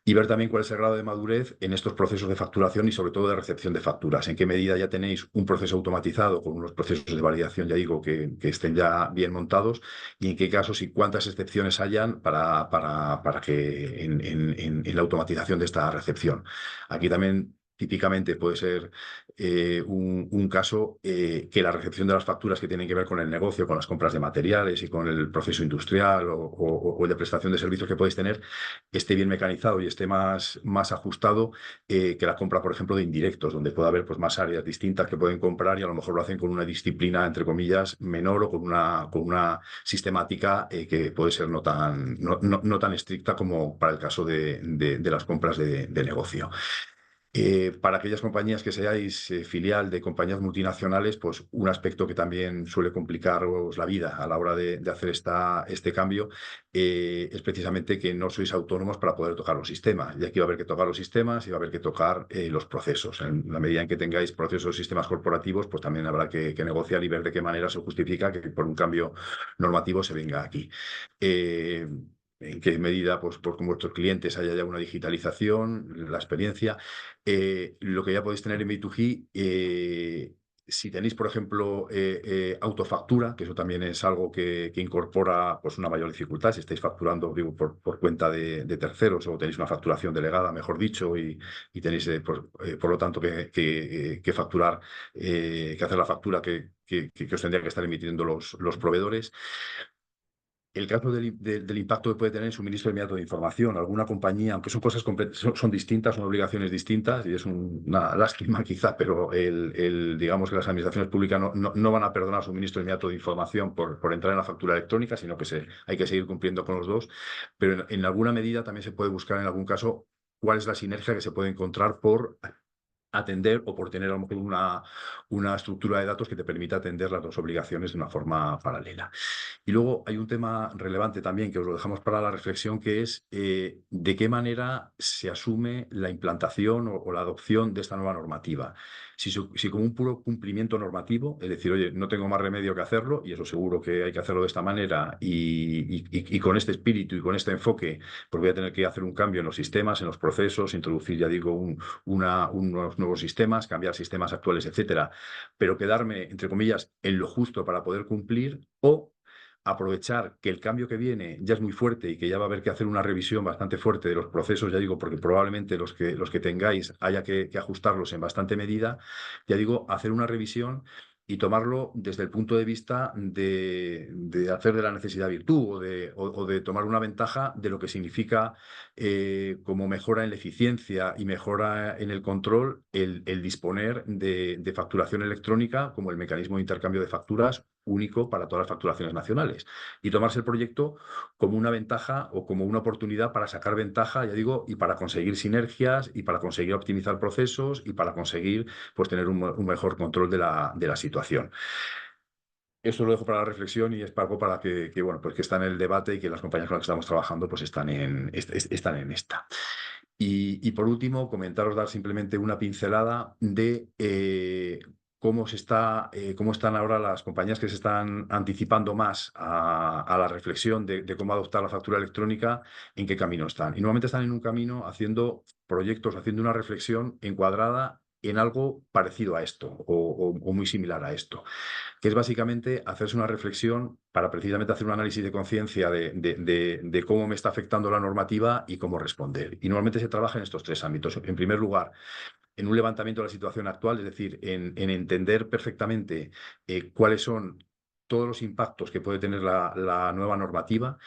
Y ver también cuál es el grado de madurez en estos procesos de facturación y sobre todo de recepción de facturas. En qué medida ya tenéis un proceso automatizado con unos procesos de validación, ya digo, que estén ya bien montados, y en qué casos y cuántas excepciones hayan para que en la automatización de esta recepción. Aquí también típicamente puede ser un caso que la recepción de las facturas que tienen que ver con el negocio, con las compras de materiales y con el proceso industrial o el de prestación de servicios que podéis tener, esté bien mecanizado y esté más ajustado que la compra, por ejemplo, de indirectos, donde puede haber pues, más áreas distintas que pueden comprar y a lo mejor lo hacen con una disciplina, entre comillas, menor, o con una sistemática que puede ser no tan estricta como para el caso de las compras de negocio. Para aquellas compañías que seáis filial de compañías multinacionales, pues un aspecto que también suele complicaros la vida a la hora de hacer este cambio es precisamente que no sois autónomos para poder tocar los sistemas. Y aquí va a haber que tocar los sistemas y va a haber que tocar los procesos. En la medida en que tengáis procesos y sistemas corporativos, pues también habrá que negociar y ver de qué manera se justifica que por un cambio normativo se venga aquí. En qué medida, pues con vuestros clientes haya ya una digitalización, la experiencia. Lo que ya podéis tener en B2G, si tenéis, por ejemplo, autofactura, que eso también es algo que incorpora pues, una mayor dificultad, si estáis facturando, digo, por cuenta de terceros, o tenéis una facturación delegada, mejor dicho, y tenéis, por lo tanto, que facturar, que hacer la factura que os tendrían que estar emitiendo los proveedores. El caso del impacto que puede tener en suministro inmediato de información. Alguna compañía, aunque son cosas son distintas, son obligaciones distintas, y es una lástima quizá, pero digamos que las administraciones públicas no van a perdonar suministro inmediato de información por entrar en la factura electrónica, sino que hay que seguir cumpliendo con los dos. Pero en alguna medida también se puede buscar en algún caso cuál es la sinergia que se puede encontrar por atender, o por tener a lo mejor una estructura de datos que te permita atender las dos obligaciones de una forma paralela. Y luego hay un tema relevante también que os lo dejamos para la reflexión, que es de qué manera se asume la implantación o la adopción de esta nueva normativa. Si como un puro cumplimiento normativo, es decir, oye, no tengo más remedio que hacerlo, y eso seguro que hay que hacerlo de esta manera, y con este espíritu y con este enfoque, pues voy a tener que hacer un cambio en los sistemas, en los procesos, introducir, ya digo, unos nuevos sistemas, cambiar sistemas actuales, etcétera, pero quedarme, entre comillas, en lo justo para poder cumplir, o aprovechar que el cambio que viene ya es muy fuerte y que ya va a haber que hacer una revisión bastante fuerte de los procesos, ya digo, porque probablemente los que tengáis haya que ajustarlos en bastante medida, ya digo, hacer una revisión y tomarlo desde el punto de vista de hacer de la necesidad virtud o de tomar una ventaja de lo que significa como mejora en la eficiencia y mejora en el control el disponer de facturación electrónica como el mecanismo de intercambio de facturas único para todas las facturaciones nacionales y tomarse el proyecto como una ventaja o como una oportunidad para sacar ventaja, ya digo, y para conseguir sinergias y para conseguir optimizar procesos y para conseguir pues tener un mejor control de la situación. Esto lo dejo para la reflexión y es algo para que, bueno, pues que está en el debate y que las compañías con las que estamos trabajando pues están en esta. Y por último, dar simplemente una pincelada de cómo están ahora las compañías que se están anticipando más a la reflexión de cómo adoptar la factura electrónica, en qué camino están. Y normalmente están en un camino haciendo proyectos, haciendo una reflexión encuadrada en algo parecido a esto o muy similar a esto, que es básicamente hacerse una reflexión para precisamente hacer un análisis de conciencia de cómo me está afectando la normativa y cómo responder. Y normalmente se trabaja en estos tres ámbitos. En primer lugar, en un levantamiento de la situación actual, es decir, en entender perfectamente cuáles son todos los impactos que puede tener la nueva normativa.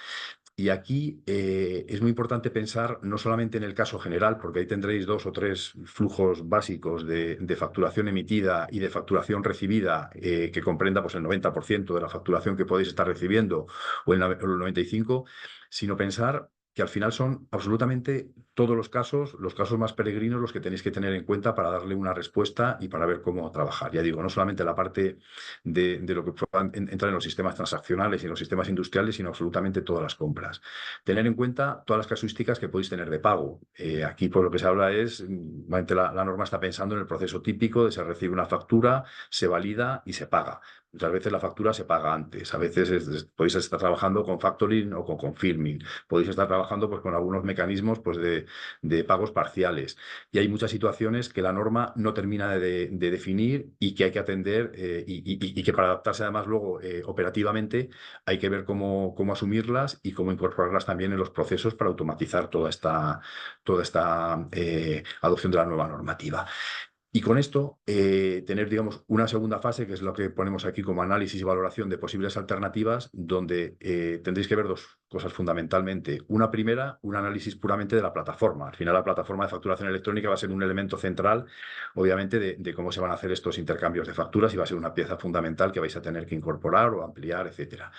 Y aquí es muy importante pensar no solamente en el caso general, porque ahí tendréis 2 o 3 flujos básicos de facturación emitida y de facturación recibida que comprenda pues, el 90% de la facturación que podéis estar recibiendo o el 95%, sino pensar que al final son absolutamente todos los casos más peregrinos los que tenéis que tener en cuenta para darle una respuesta y para ver cómo trabajar. Ya digo, no solamente la parte de lo que puedan entrar en los sistemas transaccionales y en los sistemas industriales, sino absolutamente todas las compras. Tener en cuenta todas las casuísticas que podéis tener de pago. Aquí, por lo que se habla es, la norma está pensando en el proceso típico de se recibe una factura, se valida y se paga. Muchas veces la factura se paga antes, a veces podéis estar trabajando con factoring o con confirming, podéis estar trabajando pues, con algunos mecanismos pues, de pagos parciales. Y hay muchas situaciones que la norma no termina de definir y que hay que atender y que para adaptarse además luego operativamente hay que ver cómo asumirlas y cómo incorporarlas también en los procesos para automatizar toda esta adopción de la nueva normativa. Y con esto, tener, digamos, una segunda fase, que es lo que ponemos aquí como análisis y valoración de posibles alternativas, donde tendréis que ver 2 cosas fundamentalmente. Una primera, un análisis puramente de la plataforma. Al final, la plataforma de facturación electrónica va a ser un elemento central, obviamente, de cómo se van a hacer estos intercambios de facturas y va a ser una pieza fundamental que vais a tener que incorporar o ampliar, etcétera.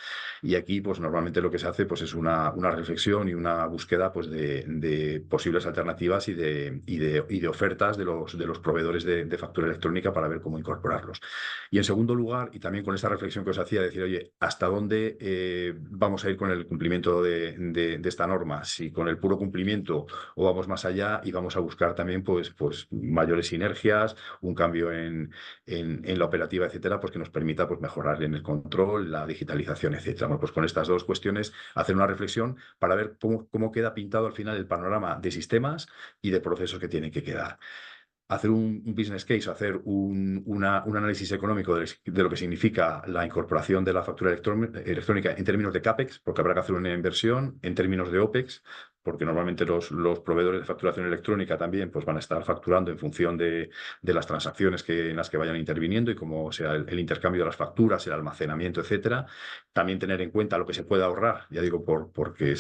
Y aquí, pues, normalmente lo que se hace pues, es una reflexión y una búsqueda pues, de posibles alternativas y de ofertas de los proveedores de factura electrónica para ver cómo incorporarlos. Y en segundo lugar, y también con esta reflexión que os hacía, decir, oye, ¿hasta dónde vamos a ir con el cumplimiento de esta norma? Si con el puro cumplimiento o vamos más allá y vamos a buscar también pues mayores sinergias, un cambio en la operativa, etcétera, pues que nos permita pues, mejorar en el control, la digitalización, etcétera. Bueno, pues con estas 2 cuestiones, hacer una reflexión para ver cómo queda pintado al final el panorama de sistemas y de procesos que tienen que quedar. Hacer un business case, hacer un análisis económico de lo que significa la incorporación de la factura electrónica en términos de CAPEX, porque habrá que hacer una inversión, en términos de OPEX, porque normalmente los proveedores de facturación electrónica también pues, van a estar facturando en función de las transacciones en las que vayan interviniendo y cómo sea el intercambio de las facturas, el almacenamiento, etcétera. También tener en cuenta lo que se puede ahorrar, ya digo, porque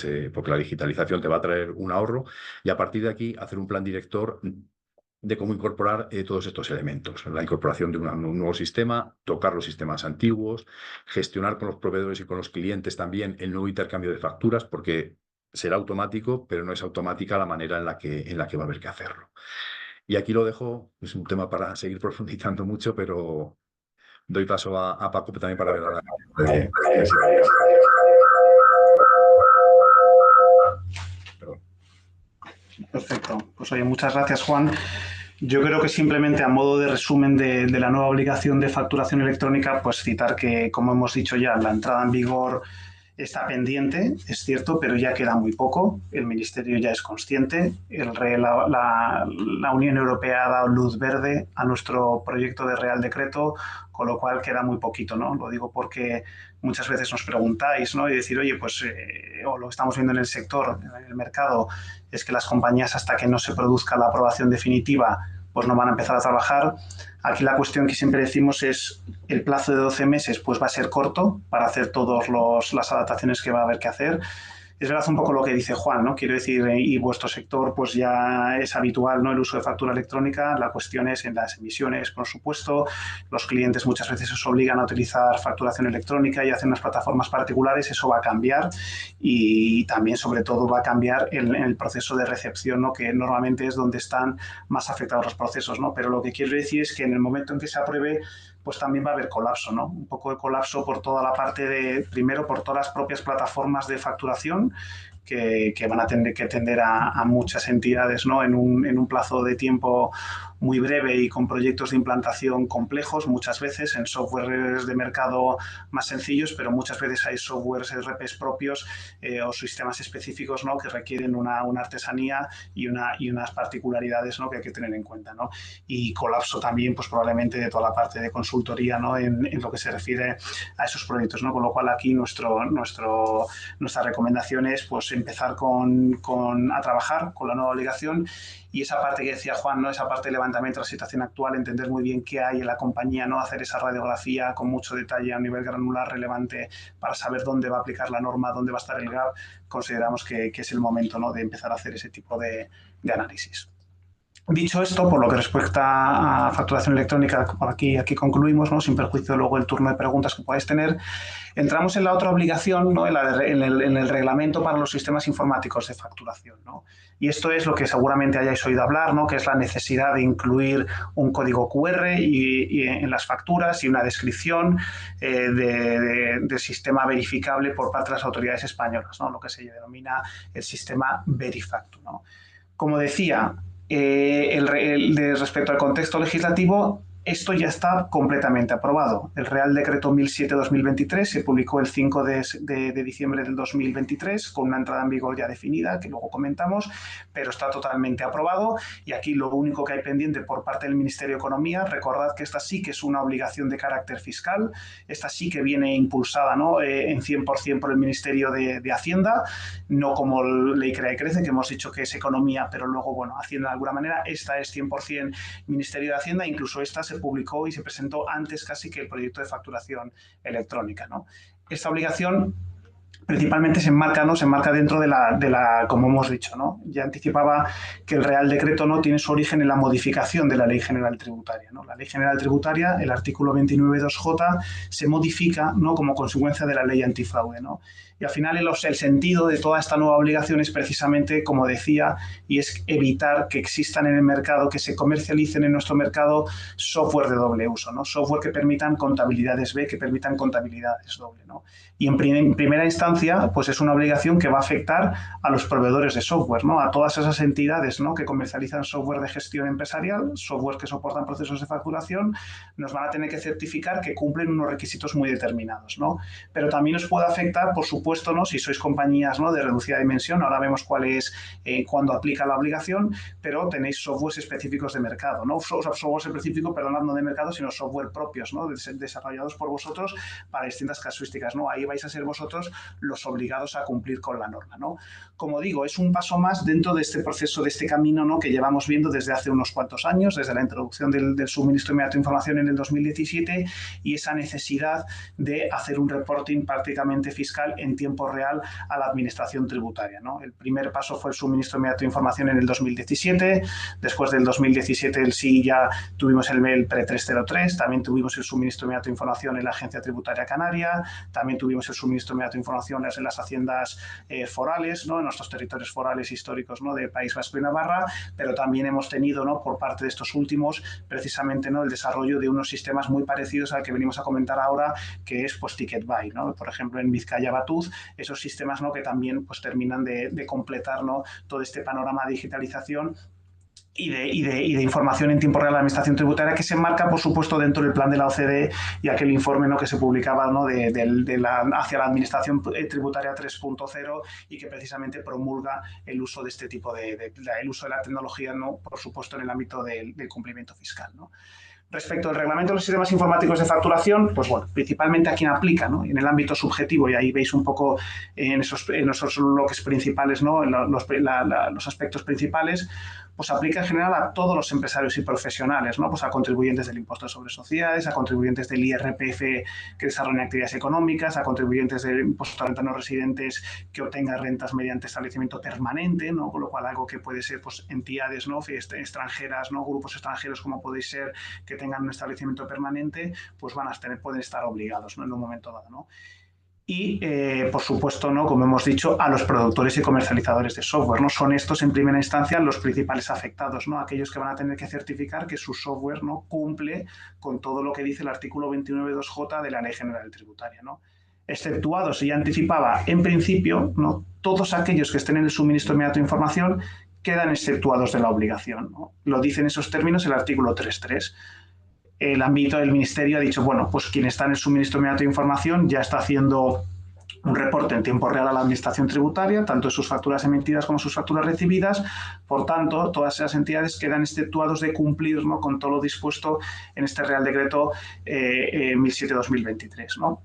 la digitalización te va a traer un ahorro, y a partir de aquí hacer un plan director de cómo incorporar todos estos elementos. La incorporación de un nuevo sistema, tocar los sistemas antiguos, gestionar con los proveedores y con los clientes también el nuevo intercambio de facturas, porque será automático, pero no es automática la manera en la que va a haber que hacerlo. Y aquí lo dejo, es un tema para seguir profundizando mucho, pero doy paso a Paco también para ver la... Perfecto. Pues oye, muchas gracias, Juan. Yo creo que simplemente a modo de resumen de la nueva obligación de facturación electrónica, pues citar que, como hemos dicho ya, la entrada en vigor está pendiente, es cierto, pero ya queda muy poco. El Ministerio ya es consciente. La Unión Europea ha dado luz verde a nuestro proyecto de Real Decreto, con lo cual queda muy poquito, ¿no? Lo digo porque muchas veces nos preguntáis, ¿no? Y decir, oye, pues, o lo que estamos viendo en el sector, en el mercado, es que las compañías, hasta que no se produzca la aprobación definitiva, pues no van a empezar a trabajar. Aquí la cuestión que siempre decimos es el plazo de 12 meses pues va a ser corto para hacer todas las adaptaciones que va a haber que hacer. Es verdad un poco lo que dice Juan, ¿no? Quiero decir, y vuestro sector pues ya es habitual, ¿no? El uso de factura electrónica. La cuestión es en las emisiones, por supuesto. Los clientes muchas veces os obligan a utilizar facturación electrónica y hacen unas plataformas particulares. Eso va a cambiar y también, sobre todo, va a cambiar el proceso de recepción, ¿no? Que normalmente es donde están más afectados los procesos, ¿no? Pero lo que quiero decir es que en el momento en que se apruebe, pues también va a haber colapso, ¿no? Un poco de colapso por toda la parte de, primero, por todas las propias plataformas de facturación que van a tener que atender a muchas entidades, ¿no? En un plazo de tiempo muy breve y con proyectos de implantación complejos, muchas veces en softwares de mercado más sencillos, pero muchas veces hay softwares RPs propios o sistemas específicos, ¿no? Que requieren una artesanía y unas particularidades, ¿no? Que hay que tener en cuenta, ¿no? Y colapso también, pues probablemente de toda la parte de consultoría, ¿no? En lo que se refiere a esos proyectos, ¿no? Con lo cual aquí nuestra recomendación es pues empezar a trabajar con la nueva obligación y esa parte que decía Juan, ¿no? Esa parte de levantamiento de la situación actual, entender muy bien qué hay en la compañía, ¿no? Hacer esa radiografía con mucho detalle a nivel granular relevante para saber dónde va a aplicar la norma, dónde va a estar el gap. Consideramos que es el momento, ¿no? De empezar a hacer ese tipo de análisis. Dicho esto, por lo que respecta a facturación electrónica, aquí concluimos, ¿no? Sin perjuicio luego el turno de preguntas que podáis tener. Entramos en la otra obligación, ¿no? en el reglamento para los sistemas informáticos de facturación, ¿no? Y esto es lo que seguramente hayáis oído hablar, ¿no? Que es la necesidad de incluir un código QR y en las facturas y una descripción de sistema verificable por parte de las autoridades españolas, ¿no? Lo que se denomina el sistema Verifactu, ¿no? Como decía, respecto al contexto legislativo, esto ya está completamente aprobado. El Real Decreto 1007-2023 se publicó el 5 de diciembre del 2023 con una entrada en vigor ya definida, que luego comentamos, pero está totalmente aprobado y aquí lo único que hay pendiente por parte del Ministerio de Economía, recordad que esta sí que es una obligación de carácter fiscal, esta sí que viene impulsada, ¿no? En 100% por el Ministerio de Hacienda, no como Ley Crea y Crece, que hemos dicho que es economía, pero luego, bueno, Hacienda de alguna manera, esta es 100% Ministerio de Hacienda, incluso esta se publicó y se presentó antes casi que el proyecto de facturación electrónica, ¿no? Esta obligación principalmente se enmarca, ¿no? Se enmarca dentro de la, como hemos dicho, ¿no? Ya anticipaba que el Real Decreto no tiene su origen en la modificación de la Ley General Tributaria, ¿no? La Ley General Tributaria, el artículo 29.2J, se modifica, ¿no? Como consecuencia de la Ley Antifraude, ¿no? Y al final el sentido de toda esta nueva obligación es precisamente, como decía, y es evitar que existan en el mercado, que se comercialicen en nuestro mercado software de doble uso, ¿no? Software que permitan contabilidades B, que permitan contabilidades doble, ¿no? Y en primera instancia, pues es una obligación que va a afectar a los proveedores de software, ¿no? A todas esas entidades, ¿no? Que comercializan software de gestión empresarial, software que soportan procesos de facturación, nos van a tener que certificar que cumplen unos requisitos muy determinados, ¿no? Pero también os puede afectar, por supuesto, ¿no? Si sois compañías, ¿no? De reducida dimensión, ahora vemos cuál es cuando aplica la obligación, pero tenéis softwares específicos de mercado, ¿no? Software específico, perdón, no de mercado, sino software propios, ¿no? Desarrollados por vosotros para distintas casuísticas, ¿no? Ahí vais a ser vosotros los obligados a cumplir con la norma, ¿no? Como digo, es un paso más dentro de este proceso, de este camino, ¿no? Que llevamos viendo desde hace unos cuantos años, desde la introducción del suministro inmediato de información en el 2017 y esa necesidad de hacer un reporting prácticamente fiscal en tiempo real a la administración tributaria, ¿no? El primer paso fue el suministro inmediato de información en el 2017, después del 2017 sí ya tuvimos el MEL pre-303, también tuvimos el suministro inmediato de información en la Agencia Tributaria Canaria, también tuvimos el suministro inmediato de información en las haciendas forales, ¿no? En nuestros territorios forales históricos, ¿no? De País Vasco y Navarra, pero también hemos tenido, ¿no? Por parte de estos últimos, precisamente, ¿no? El desarrollo de unos sistemas muy parecidos al que venimos a comentar ahora, que es pues Ticket Buy, ¿no? Por ejemplo, en Vizcaya Batuz, esos sistemas, ¿no? Que también pues terminan de completar, ¿no? Todo este panorama de digitalización y de información en tiempo real de la Administración Tributaria, que se enmarca, por supuesto, dentro del plan de la OCDE y aquel informe, ¿no?, que se publicaba, ¿no?, hacia la Administración Tributaria 3.0 y que precisamente promulga el uso de este tipo el uso de la tecnología, ¿no?, por supuesto, en el ámbito del cumplimiento fiscal, ¿no? Respecto al reglamento de los sistemas informáticos de facturación, pues bueno, principalmente a quien aplica, ¿no?, en el ámbito subjetivo, y ahí veis un poco en esos bloques principales, ¿no?, los aspectos principales, pues aplica en general a todos los empresarios y profesionales, ¿no?, pues a contribuyentes del impuesto sobre sociedades, a contribuyentes del IRPF que desarrollan actividades económicas, a contribuyentes del impuesto a renta no residentes que obtengan rentas mediante establecimiento permanente, ¿no?, con lo cual algo que puede ser, pues, entidades, ¿no?, extranjeras, ¿no?, grupos extranjeros como podéis ser, que tengan un establecimiento permanente, pues pueden estar obligados, ¿no?, en un momento dado, ¿no? Y, por supuesto, ¿no?, como hemos dicho, a los productores y comercializadores de software, ¿no? Son estos, en primera instancia, los principales afectados, ¿no?, aquellos que van a tener que certificar que su software, ¿no?, cumple con todo lo que dice el artículo 29.2J de la Ley General Tributaria, ¿no? Exceptuados, ya anticipaba, en principio, ¿no?, todos aquellos que estén en el suministro inmediato de información quedan exceptuados de la obligación, ¿no? Lo dice en esos términos el artículo 3.3. El ámbito del ministerio ha dicho, bueno, pues quien está en el suministro inmediato de información ya está haciendo un reporte en tiempo real a la Administración Tributaria, tanto de sus facturas emitidas como sus facturas recibidas. Por tanto, todas esas entidades quedan exceptuados de cumplir, ¿no?, con todo lo dispuesto en este Real Decreto 1007-2023, ¿no?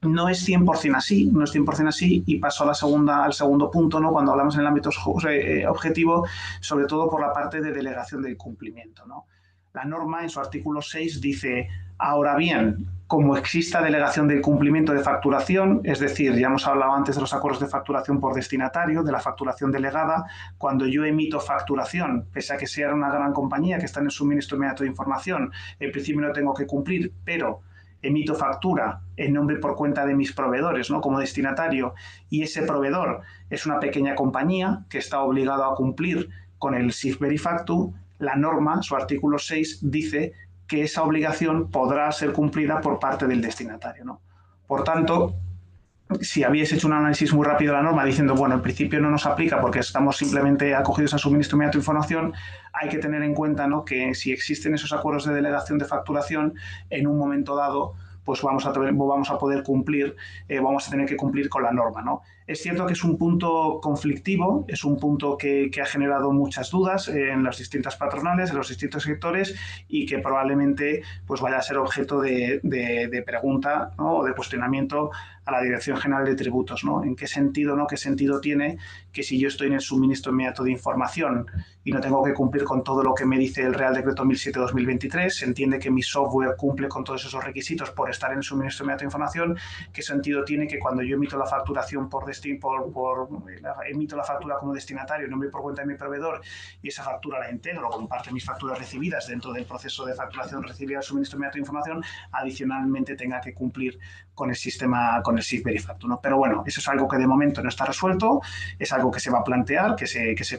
No es 100% así, no es 100% así, y paso al segundo punto, ¿no?, cuando hablamos en el ámbito objetivo, sobre todo por la parte de delegación del cumplimiento, ¿no? La norma, en su artículo 6, dice, ahora bien, como exista delegación del cumplimiento de facturación, es decir, ya hemos hablado antes de los acuerdos de facturación por destinatario, de la facturación delegada, cuando yo emito facturación, pese a que sea una gran compañía que está en el suministro inmediato de información, en principio no tengo que cumplir, pero emito factura en nombre por cuenta de mis proveedores, ¿no?, como destinatario, y ese proveedor es una pequeña compañía que está obligado a cumplir con el SIF Verifactu, la norma, su artículo 6, dice que esa obligación podrá ser cumplida por parte del destinatario, ¿no? Por tanto, si habéis hecho un análisis muy rápido de la norma diciendo, bueno, en principio no nos aplica porque estamos simplemente acogidos al suministro inmediato de información, hay que tener en cuenta, ¿no?, que si existen esos acuerdos de delegación de facturación, en un momento dado, pues vamos a poder cumplir, vamos a tener que cumplir con la norma, ¿no? Es cierto que es un punto conflictivo, es un punto que ha generado muchas dudas en las distintas patronales, en los distintos sectores, y que probablemente pues vaya a ser objeto de pregunta, ¿no?, o de cuestionamiento a la Dirección General de Tributos, ¿no? ¿En qué sentido, ¿no?, qué sentido tiene que si yo estoy en el suministro inmediato de información y no tengo que cumplir con todo lo que me dice el Real Decreto 1007-2023, se entiende que mi software cumple con todos esos requisitos por estar en el suministro inmediato de información, qué sentido tiene que cuando yo emito la facturación emito la factura como destinatario, no me por cuenta de mi proveedor, y esa factura la integro como parte de mis facturas recibidas dentro del proceso de facturación recibida del suministro inmediato de información, adicionalmente tenga que cumplir con el sistema, con el SIF Verifactu, ¿no? Pero bueno, eso es algo que de momento no está resuelto, es algo que se va a plantear, que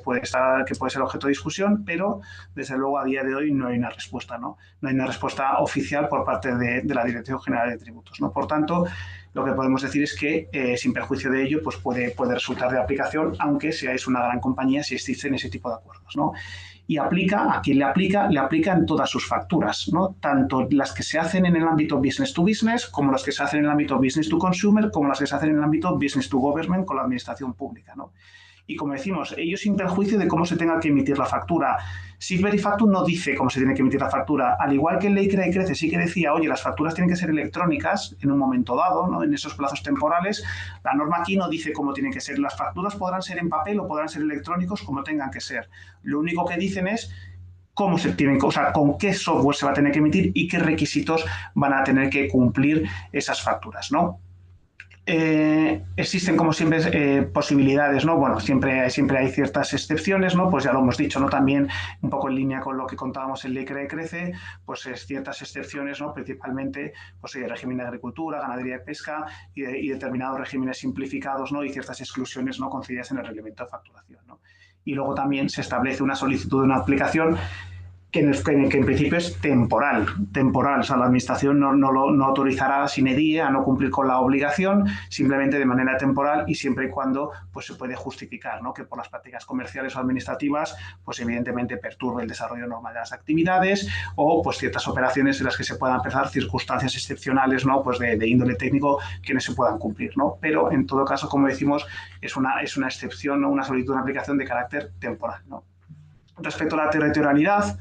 puede ser objeto de discusión, pero desde luego a día de hoy no hay una respuesta, ¿no? No hay una respuesta oficial por parte de la Dirección General de Tributos, ¿no? Por tanto, lo que podemos decir es que, sin perjuicio de ello, pues puede resultar de aplicación, aunque seáis una gran compañía, si existen ese tipo de acuerdos, ¿no? Y aplica, a quien le aplica en todas sus facturas, ¿no? Tanto las que se hacen en el ámbito business to business, como las que se hacen en el ámbito business to consumer, como las que se hacen en el ámbito business to government con la administración pública, ¿no? Y como decimos, ello sin perjuicio de cómo se tenga que emitir la factura. SIF Verifactu no dice cómo se tiene que emitir la factura. Al igual que en Ley Crea y Crece sí que decía, oye, las facturas tienen que ser electrónicas en un momento dado, ¿no?, en esos plazos temporales, la norma aquí no dice cómo tienen que ser. Las facturas podrán ser en papel o podrán ser electrónicos, como tengan que ser. Lo único que dicen es cómo se tienen, o sea, con qué software se va a tener que emitir y qué requisitos van a tener que cumplir esas facturas, ¿no? Existen, como siempre, posibilidades, ¿no? Bueno, siempre hay ciertas excepciones, ¿no? Pues ya lo hemos dicho, ¿no? También un poco en línea con lo que contábamos en Ley Crea y Crece, pues ciertas excepciones, ¿no? Principalmente, pues el régimen de agricultura, ganadería y pesca y determinados regímenes simplificados, ¿no? Y ciertas exclusiones, ¿no?, concedidas en el reglamento de facturación, ¿no? Y luego también se establece una solicitud de una aplicación que en principio es temporal. O sea, la Administración no autorizará sine die a no cumplir con la obligación, simplemente de manera temporal y siempre y cuando pues, se puede justificar, ¿no? Que por las prácticas comerciales o administrativas, pues evidentemente perturbe el desarrollo normal de las actividades o pues ciertas operaciones en las que se puedan empezar circunstancias excepcionales, ¿no? Pues de índole técnico que no se puedan cumplir, ¿no? Pero en todo caso, como decimos, es una excepción, ¿no? Una solicitud de aplicación de carácter temporal, ¿no? Respecto a la territorialidad,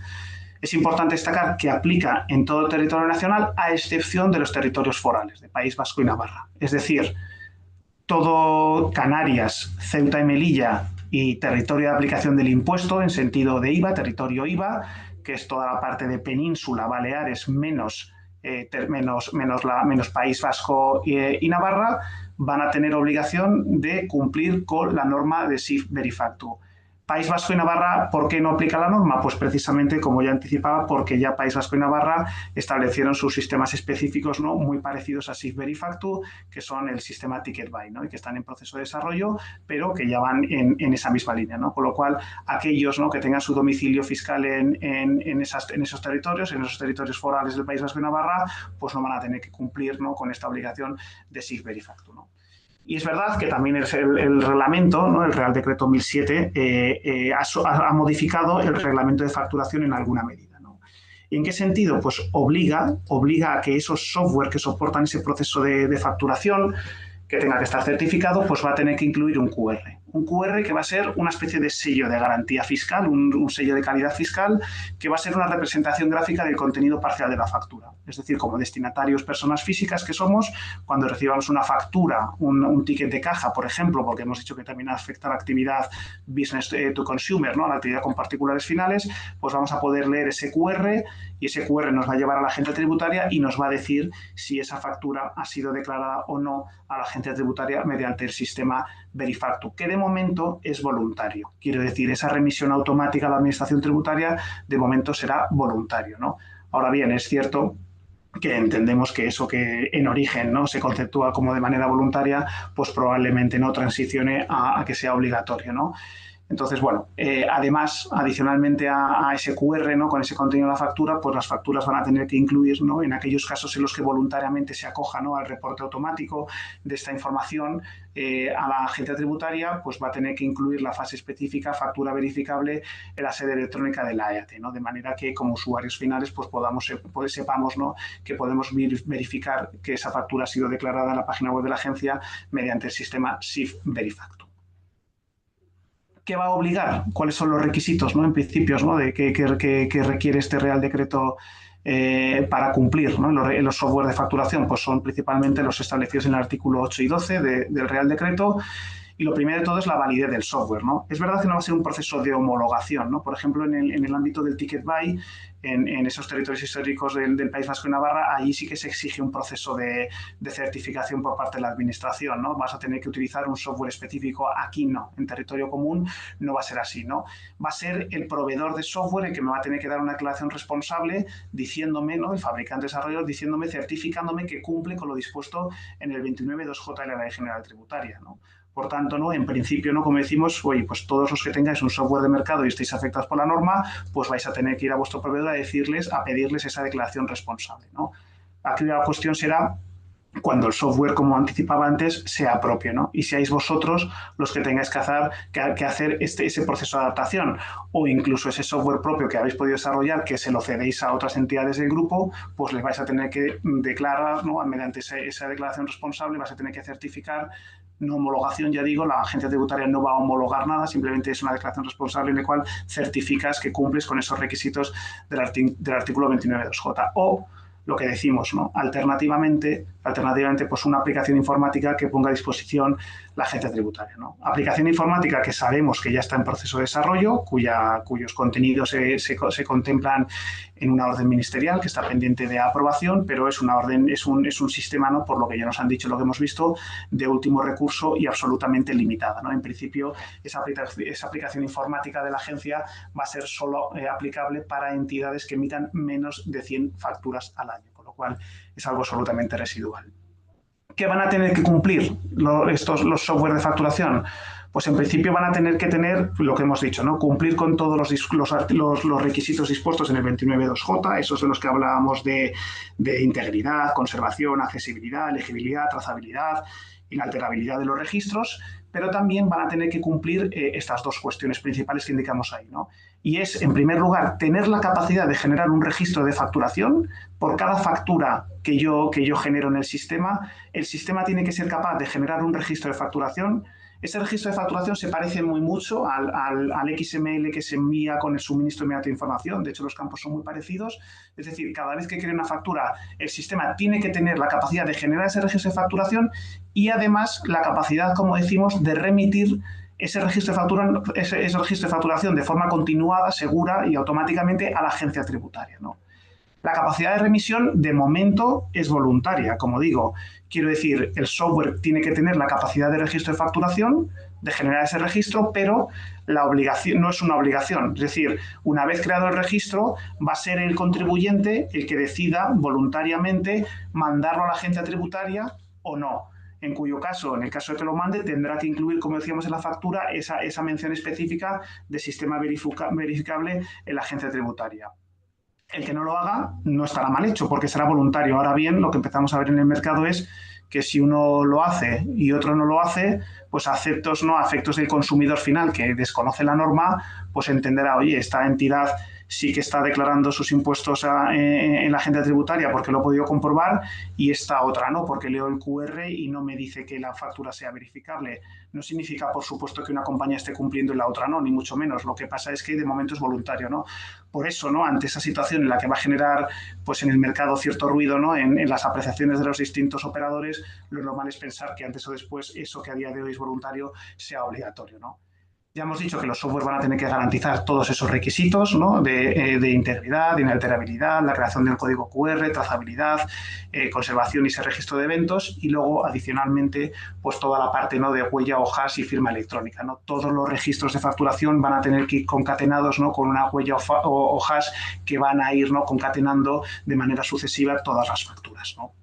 es importante destacar que aplica en todo el territorio nacional a excepción de los territorios forales, de País Vasco y Navarra. Es decir, todo Canarias, Ceuta y Melilla y territorio de aplicación del impuesto en sentido de IVA, territorio IVA, que es toda la parte de península, Baleares, menos País Vasco y Navarra, van a tener obligación de cumplir con la norma de SIF Verifactu. País Vasco y Navarra, ¿por qué no aplica la norma? Pues precisamente, como ya anticipaba, porque ya País Vasco y Navarra establecieron sus sistemas específicos, ¿no? Muy parecidos a SIF Verifactu, que son el sistema Ticket Buy, ¿no? Y que están en proceso de desarrollo, pero que ya van en esa misma línea, ¿no? Con lo cual, aquellos, ¿no? Que tengan su domicilio fiscal en esos territorios forales del País Vasco y Navarra, pues no van a tener que cumplir, ¿no? Con esta obligación de SIF Verifactu, ¿no? Y es verdad que también el reglamento, ¿no? El Real Decreto 1007, ha modificado el reglamento de facturación en alguna medida, ¿no? ¿Y en qué sentido? Pues obliga a que esos software que soportan ese proceso de facturación, que tenga que estar certificado, pues va a tener que incluir un QR. Un QR que va a ser una especie de sello de garantía fiscal, un sello de calidad fiscal, que va a ser una representación gráfica del contenido parcial de la factura. Es decir, como destinatarios, personas físicas que somos, cuando recibamos una factura, un ticket de caja, por ejemplo, porque hemos dicho que también afecta a la actividad business to consumer, ¿no? A la actividad con particulares finales, pues vamos a poder leer ese QR y ese QR nos va a llevar a la agencia tributaria y nos va a decir si esa factura ha sido declarada o no a la agencia tributaria mediante el sistema Verifactu, que de momento es voluntario. Quiero decir, esa remisión automática a la administración tributaria de momento será voluntario, ¿no? Ahora bien, es cierto que entendemos que eso que en origen, ¿no? Se conceptúa como de manera voluntaria, pues probablemente no transicione a que sea obligatorio, ¿no? Entonces, bueno, además, adicionalmente a ese QR, ¿no? Con ese contenido de la factura, pues las facturas van a tener que incluir, ¿no? En aquellos casos en los que voluntariamente se acoja, ¿no? Al reporte automático de esta información a la agencia tributaria, pues va a tener que incluir la fase específica, factura verificable en la sede electrónica de la EAT, ¿no? De manera que como usuarios finales pues sepamos, ¿no? Que podemos verificar que esa factura ha sido declarada en la página web de la agencia mediante el sistema SIF Verifactu. ¿Qué va a obligar? ¿Cuáles son los requisitos, ¿no? En principios, ¿no? De que requiere este Real Decreto para cumplir, ¿no? Los software de facturación pues son principalmente los establecidos en el artículo 8 y 12 del Real Decreto. Y lo primero de todo es la validez del software, ¿no? Es verdad que no va a ser un proceso de homologación, ¿no? Por ejemplo, en el ámbito del Ticket Buy, en esos territorios históricos del País Vasco y Navarra, allí sí que se exige un proceso de certificación por parte de la administración, ¿no? Vas a tener que utilizar un software específico, aquí no, en territorio común no va a ser así, ¿no? Va a ser el proveedor de software el que me va a tener que dar una declaración responsable diciéndome, ¿no? El fabricante desarrollador diciéndome, certificándome que cumple con lo dispuesto en el 29.2J de la Ley General Tributaria, ¿no? Por tanto, ¿no? En principio, ¿no? Como decimos, oye, pues todos los que tengáis un software de mercado y estéis afectados por la norma, pues vais a tener que ir a vuestro proveedor a pedirles esa declaración responsable, ¿no? Aquí la cuestión será cuando el software, como anticipaba antes, sea propio, ¿no? Y seáis vosotros los que tengáis que hacer ese proceso de adaptación, o incluso ese software propio que habéis podido desarrollar, que se lo cedéis a otras entidades del grupo, pues les vais a tener que declarar, ¿no? Mediante esa declaración responsable, vais a tener que certificar. No homologación, ya digo, la agencia tributaria no va a homologar nada, simplemente es una declaración responsable en la cual certificas que cumples con esos requisitos del artículo 29.2J. O lo que decimos, ¿no? Alternativamente, pues una aplicación informática que ponga a disposición la agencia tributaria, ¿no? Aplicación informática que sabemos que ya está en proceso de desarrollo, cuyos contenidos se contemplan en una orden ministerial que está pendiente de aprobación, pero es una orden, es un sistema, ¿no? Por lo que ya nos han dicho, lo que hemos visto, de último recurso y absolutamente limitada, ¿no? En principio, esa aplicación informática de la agencia va a ser solo aplicable para entidades que emitan menos de 100 facturas al año, con lo cual es algo absolutamente residual. ¿Qué van a tener que cumplir los software de facturación? pues en principio van a tener que tener lo que hemos dicho, ¿no? Cumplir con todos los requisitos dispuestos en el 29.2J, esos de los que hablábamos de integridad, conservación, accesibilidad, legibilidad, trazabilidad, inalterabilidad de los registros, pero también van a tener que cumplir estas dos cuestiones principales que indicamos ahí, ¿no? Y es, en primer lugar, tener la capacidad de generar un registro de facturación. Por cada factura que yo genero en el sistema tiene que ser capaz de generar un registro de facturación. Ese registro de facturación se parece muy mucho al XML que se envía con el suministro inmediato de información. De hecho, los campos son muy parecidos. Es decir, cada vez que crea una factura, el sistema tiene que tener la capacidad de generar ese registro de facturación y, además, la capacidad, como decimos, de remitir ese registro de facturación de forma continuada, segura y automáticamente a la agencia tributaria, ¿no? La capacidad de remisión, de momento, es voluntaria, como digo. Quiero decir, el software tiene que tener la capacidad de registro de facturación, de generar ese registro, pero la obligación no es una obligación. Es decir, una vez creado el registro, va a ser el contribuyente el que decida voluntariamente mandarlo a la agencia tributaria o no. En cuyo caso, en el caso de que lo mande, tendrá que incluir, como decíamos en la factura, esa mención específica de sistema verificable en la agencia tributaria. El que no lo haga no estará mal hecho porque será voluntario. Ahora bien, lo que empezamos a ver en el mercado es que si uno lo hace y otro no lo hace, pues a efectos del consumidor final que desconoce la norma, pues entenderá, oye, esta entidad sí que está declarando sus impuestos en la agencia tributaria porque lo he podido comprobar y esta otra no, porque leo el QR y no me dice que la factura sea verificable. No significa, por supuesto, que una compañía esté cumpliendo y la otra no, ni mucho menos. Lo que pasa es que de momento es voluntario, ¿no? Por eso, ¿no? Ante esa situación en la que va a generar, pues, en el mercado cierto ruido, ¿no? En las apreciaciones de los distintos operadores, lo normal es pensar que antes o después eso que a día de hoy es voluntario sea obligatorio, ¿no? Ya hemos dicho que los software van a tener que garantizar todos esos requisitos, ¿no? de integridad, de inalterabilidad, la creación del código QR, trazabilidad, conservación y ese registro de eventos y luego, adicionalmente, pues toda la parte, ¿no? de huella o hash y firma electrónica, ¿no? Todos los registros de facturación van a tener que ir concatenados, ¿no? con una huella o hash que van a ir, ¿no? concatenando de manera sucesiva todas las facturas, ¿no?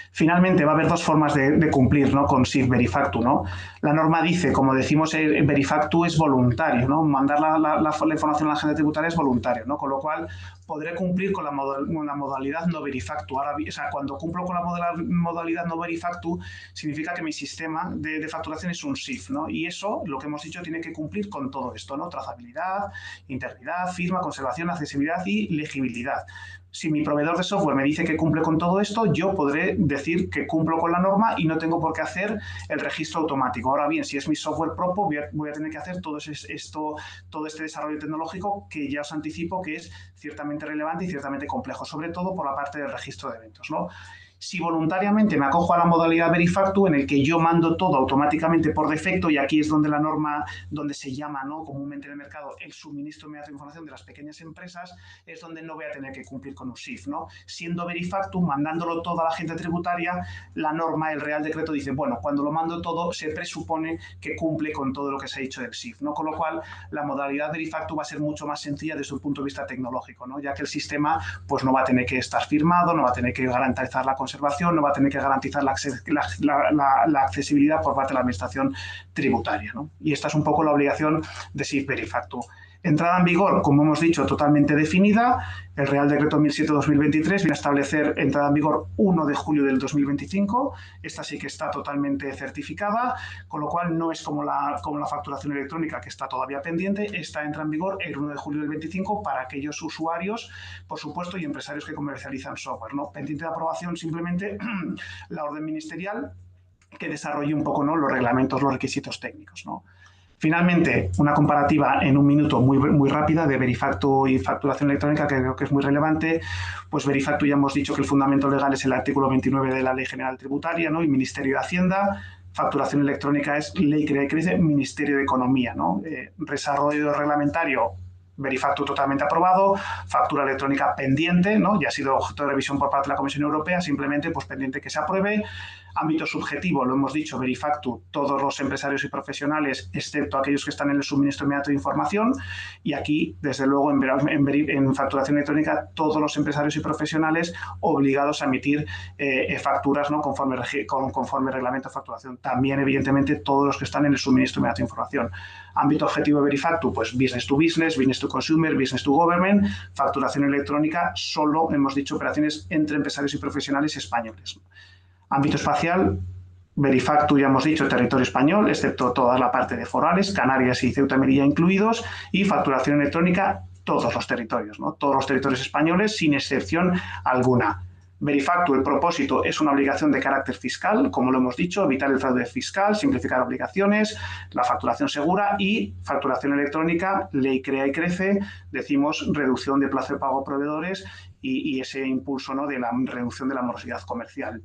Finalmente, va a haber dos formas de cumplir, ¿no? con SIF Verifactu, ¿no? La norma dice, como decimos, Verifactu es voluntario, ¿no? Mandar la información a la agencia tributaria es voluntario, ¿no? Con lo cual podré cumplir con la modalidad no Verifactu. Ahora, o sea, cuando cumplo con la modalidad no Verifactu, significa que mi sistema de facturación es un SIF, ¿no? Y eso, lo que hemos dicho, tiene que cumplir con todo esto, ¿no? Trazabilidad, integridad, firma, conservación, accesibilidad y legibilidad. Si mi proveedor de software me dice que cumple con todo esto, yo podré decir que cumplo con la norma y no tengo por qué hacer el registro automático. Ahora bien, si es mi software propio, voy a tener que hacer todo este desarrollo tecnológico que ya os anticipo que es ciertamente relevante y ciertamente complejo, sobre todo por la parte del registro de eventos, ¿no? Si voluntariamente me acojo a la modalidad Verifactu, en el que yo mando todo automáticamente por defecto, y aquí es donde la norma, donde se llama, ¿no? comúnmente en el mercado, el suministro inmediato de información de las pequeñas empresas, es donde no voy a tener que cumplir con un SIF, ¿no? Siendo Verifactu, mandándolo todo a la agencia tributaria, la norma, el Real Decreto dice, bueno, cuando lo mando todo, se presupone que cumple con todo lo que se ha dicho del SIF, ¿no? Con lo cual, la modalidad Verifactu va a ser mucho más sencilla desde un punto de vista tecnológico, ¿no? Ya que el sistema pues, no va a tener que estar firmado, no va a tener que garantizar la conservación, no va a tener que garantizar la accesibilidad por parte de la administración tributaria, ¿no? Y esta es un poco la obligación de SIF Verifactu. Entrada en vigor, como hemos dicho, totalmente definida. El Real Decreto 1007-2023 viene a establecer entrada en vigor 1 de julio del 2025. Esta sí que está totalmente certificada, con lo cual no es como la facturación electrónica, que está todavía pendiente. Esta entra en vigor el 1 de julio del 25 para aquellos usuarios, por supuesto, y empresarios que comercializan software, ¿no? Pendiente de aprobación simplemente la orden ministerial que desarrolle un poco, ¿no? los reglamentos, los requisitos técnicos, ¿no? Finalmente, una comparativa en un minuto muy rápida de Verifactu y facturación electrónica, que creo que es muy relevante. Pues Verifactu ya hemos dicho que el fundamento legal es el artículo 29 de la Ley General Tributaria, ¿no? y Ministerio de Hacienda. Facturación electrónica es ley que dice Ministerio de Economía, ¿no? Desarrollo reglamentario, Verifactu totalmente aprobado, factura electrónica pendiente, ¿no? Ya ha sido objeto de revisión por parte de la Comisión Europea, simplemente pues pendiente que se apruebe. Ámbito subjetivo, lo hemos dicho, Verifactu, todos los empresarios y profesionales, excepto aquellos que están en el suministro inmediato de información. Y aquí, desde luego, en facturación electrónica, todos los empresarios y profesionales obligados a emitir facturas, ¿no?, conforme reglamento de facturación. También, evidentemente, todos los que están en el suministro inmediato de información. Ámbito objetivo de Verifactu, pues business to business, business to consumer, business to government. Facturación electrónica, solo hemos dicho operaciones entre empresarios y profesionales españoles. Ámbito espacial, Verifactu, ya hemos dicho, territorio español, excepto toda la parte de forales, Canarias y Ceuta y Melilla incluidos, y facturación electrónica, todos los territorios, ¿no? Todos los territorios españoles, sin excepción alguna. Verifactu, el propósito es una obligación de carácter fiscal, como lo hemos dicho, evitar el fraude fiscal, simplificar obligaciones, la facturación segura, y facturación electrónica, ley crea y crece, decimos reducción de plazo de pago a proveedores y ese impulso, ¿no?, de la reducción de la morosidad comercial.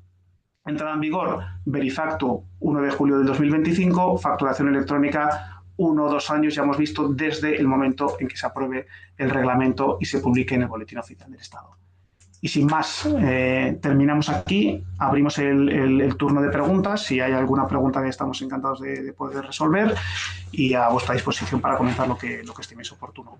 Entrada en vigor, Verifactu, 1 de julio del 2025, facturación electrónica, 1 o 2 años, ya hemos visto, desde el momento en que se apruebe el reglamento y se publique en el Boletín Oficial del Estado. Y sin más, terminamos aquí, abrimos el turno de preguntas. Si hay alguna pregunta, estamos encantados de poder resolver, y a vuestra disposición para comentar lo que estiméis oportuno.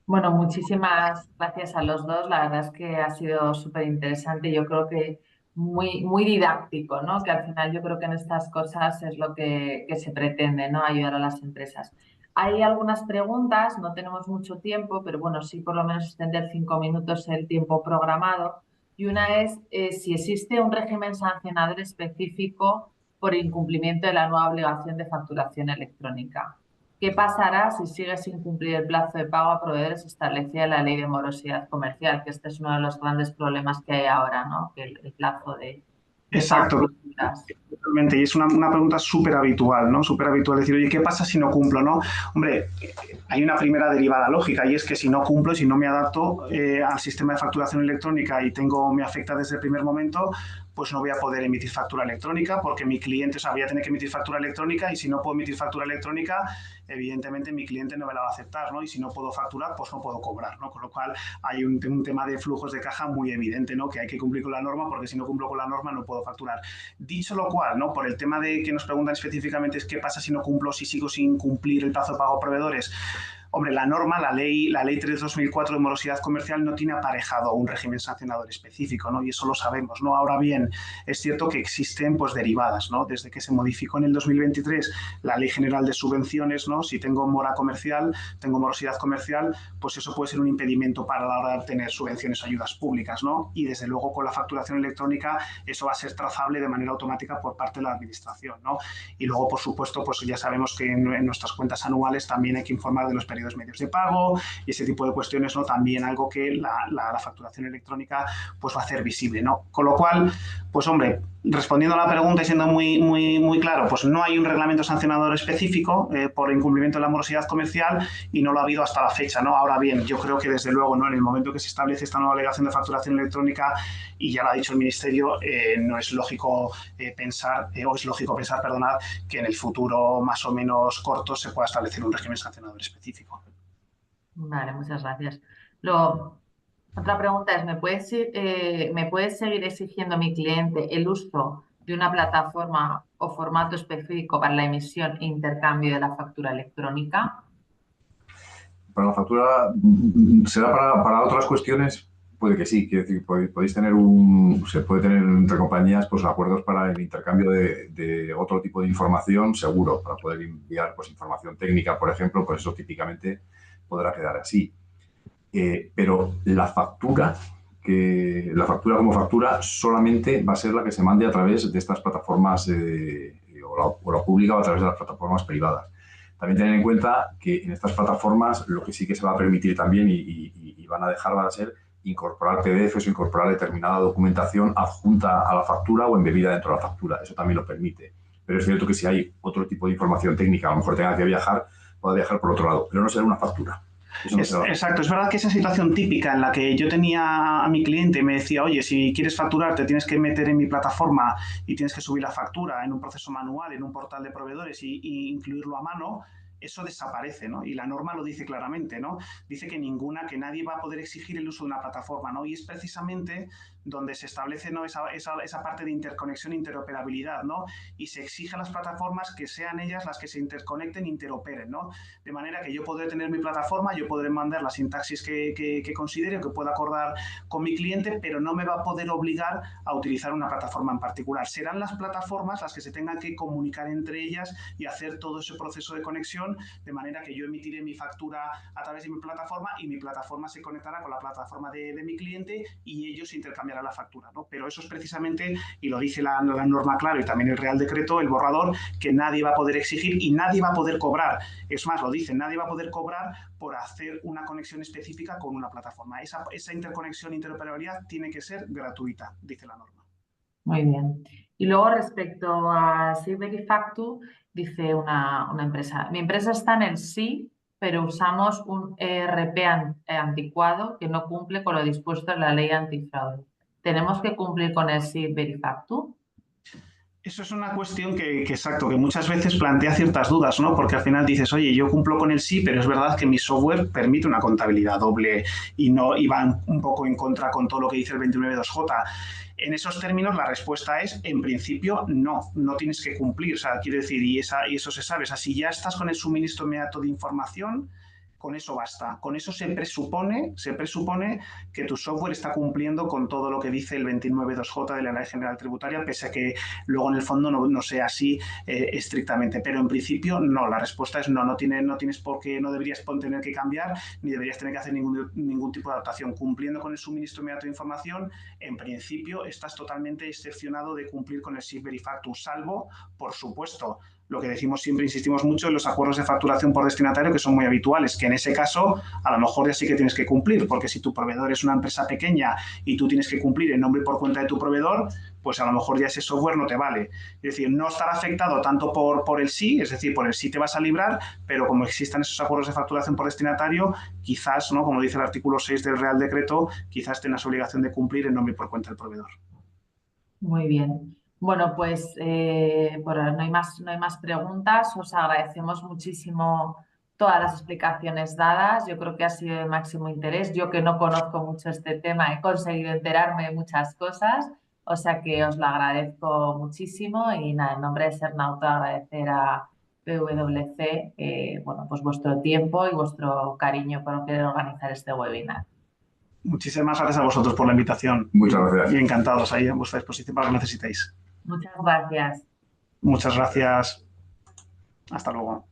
Bueno, muchísimas gracias a los dos. La verdad es que ha sido súper interesante. Yo creo que muy didáctico, ¿no? Que al final yo creo que en estas cosas es lo que se pretende, ¿no? Ayudar a las empresas. Hay algunas preguntas, no tenemos mucho tiempo, pero bueno, sí por lo menos extender 5 minutos el tiempo programado. Y una es si existe un régimen sancionador específico por incumplimiento de la nueva obligación de facturación electrónica. ¿Qué pasará si sigue sin cumplir el plazo de pago a proveedores establecida en la Ley de Morosidad Comercial? Que este es uno de los grandes problemas que hay ahora, ¿no? Que el plazo de Exacto. pago. Totalmente, y es una pregunta súper habitual, ¿no? Súper habitual decir, oye, ¿qué pasa si no cumplo, no? Hombre, hay una primera derivada lógica, y es que si no cumplo, si no me adapto al sistema de facturación electrónica y me afecta desde el primer momento, pues no voy a poder emitir factura electrónica, porque mi cliente, o sea, voy a tener que emitir factura electrónica, y si no puedo emitir factura electrónica, evidentemente mi cliente no me la va a aceptar, ¿no? Y si no puedo facturar, pues no puedo cobrar, ¿no? Con lo cual hay un tema de flujos de caja muy evidente, ¿no? Que hay que cumplir con la norma, porque si no cumplo con la norma no puedo facturar. Dicho lo cual, ¿no?, por el tema de que nos preguntan específicamente es qué pasa si no cumplo, si sigo sin cumplir el plazo de pago a proveedores. Hombre, la norma, la ley 3/2004 de morosidad comercial no tiene aparejado un régimen sancionador específico, ¿no? Y eso lo sabemos, ¿no? Ahora bien, es cierto que existen, pues, derivadas, ¿no? Desde que se modificó en el 2023 la Ley General de Subvenciones, ¿no? Si tengo mora comercial, tengo morosidad comercial, pues eso puede ser un impedimento para la hora de obtener subvenciones o ayudas públicas, ¿no? Y desde luego con la facturación electrónica eso va a ser trazable de manera automática por parte de la administración, ¿no? Y luego, por supuesto, pues ya sabemos que en nuestras cuentas anuales también hay que informar de los periodos medios de pago y ese tipo de cuestiones, ¿no? También algo que la facturación electrónica pues va a hacer visible, ¿no? Con lo cual, pues hombre, respondiendo a la pregunta y siendo muy claro, pues no hay un reglamento sancionador específico por incumplimiento de la morosidad comercial, y no lo ha habido hasta la fecha, ¿no? Ahora bien, yo creo que desde luego, ¿no?, en el momento que se establece esta nueva obligación de facturación electrónica, y ya lo ha dicho el Ministerio, no es lógico pensar, perdonad, que en el futuro más o menos corto se pueda establecer un régimen sancionador específico. Vale, muchas gracias. Otra pregunta es, ¿me puedes seguir exigiendo a mi cliente el uso de una plataforma o formato específico para la emisión e intercambio de la factura electrónica? Para la factura, será para otras cuestiones, puede que sí. Quiero decir, podéis tener se puede tener entre compañías pues acuerdos para el intercambio de otro tipo de información, seguro, para poder enviar pues información técnica, por ejemplo, pues eso típicamente podrá quedar así. Pero la factura como factura solamente va a ser la que se mande a través de estas plataformas o la pública o a través de las plataformas privadas. También tener en cuenta que en estas plataformas lo que sí que se va a permitir también y van a dejar va a ser incorporar PDFs o incorporar determinada documentación adjunta a la factura o embebida dentro de la factura. Eso también lo permite. Pero es cierto que si hay otro tipo de información técnica, a lo mejor tenga que viajar, pueda viajar por otro lado, pero no será una factura. Exacto, es verdad que esa situación típica en la que yo tenía a mi cliente y me decía, oye, si quieres facturar te tienes que meter en mi plataforma y tienes que subir la factura en un proceso manual, en un portal de proveedores y incluirlo a mano. eso desaparece, ¿no? Y la norma lo dice claramente, ¿no? Dice que nadie va a poder exigir el uso de una plataforma, ¿no? Y es precisamente donde se establece, ¿no?, esa parte de interconexión e interoperabilidad, ¿no? Y se exige a las plataformas que sean ellas las que se interconecten e interoperen, ¿no? De manera que yo podré tener mi plataforma, yo podré mandar la sintaxis que considere, que pueda acordar con mi cliente, pero no me va a poder obligar a utilizar una plataforma en particular. Serán las plataformas las que se tengan que comunicar entre ellas y hacer todo ese proceso de conexión, de manera que yo emitiré mi factura a través de mi plataforma y mi plataforma se conectará con la plataforma de mi cliente y ellos intercambiarán la factura, ¿no? Pero eso es precisamente, y lo dice la norma claro y también el Real Decreto, el borrador, que nadie va a poder exigir y nadie va a poder cobrar. Es más, lo dicen, nadie va a poder cobrar por hacer una conexión específica con una plataforma. Esa interconexión e interoperabilidad tiene que ser gratuita, dice la norma. Muy bien. Y luego respecto a SIG Verifactu, dice una empresa, mi empresa está en el sí, pero usamos un ERP anticuado que no cumple con lo dispuesto en la ley antifraude. ¿Tenemos que cumplir con el SIG Verifactu? Eso es una cuestión exacto, que muchas veces plantea ciertas dudas, ¿no? Porque al final dices, oye, yo cumplo con el sí, pero es verdad que mi software permite una contabilidad doble y va un poco en contra con todo lo que dice el 292J. En esos términos, la respuesta es, en principio, no tienes que cumplir. O sea, quiero decir, y eso se sabe. O sea, si ya estás con el suministro inmediato de información, con eso basta. Con eso se presupone que tu software está cumpliendo con todo lo que dice el 292J de la Ley General Tributaria, pese a que luego en el fondo no sea así estrictamente. Pero en principio no, la respuesta es no tienes por qué, no deberías tener que cambiar, ni deberías tener que hacer ningún tipo de adaptación. Cumpliendo con el suministro inmediato de información, en principio estás totalmente excepcionado de cumplir con el SIG Verifactu, salvo, por supuesto, lo que decimos siempre, insistimos mucho, en los acuerdos de facturación por destinatario, que son muy habituales, que en ese caso a lo mejor ya sí que tienes que cumplir, porque si tu proveedor es una empresa pequeña y tú tienes que cumplir en nombre y por cuenta de tu proveedor, pues a lo mejor ya ese software no te vale. Es decir, no estará afectado tanto por el sí, es decir, por el sí te vas a librar, pero como existan esos acuerdos de facturación por destinatario, quizás, ¿no?, como dice el artículo 6 del Real Decreto, quizás tengas obligación de cumplir en nombre y por cuenta del proveedor. Muy bien. Bueno, pues bueno, no hay más preguntas. Os agradecemos muchísimo todas las explicaciones dadas. Yo creo que ha sido de máximo interés. Yo que no conozco mucho este tema he conseguido enterarme de muchas cosas, o sea que os lo agradezco muchísimo y nada, en nombre de Sernauto agradecer a PwC bueno, pues vuestro tiempo y vuestro cariño por querer organizar este webinar. Muchísimas gracias a vosotros por la invitación. Muchas gracias. Y encantados ahí a vuestra disposición para lo que necesitéis. Muchas gracias. Muchas gracias. Hasta luego.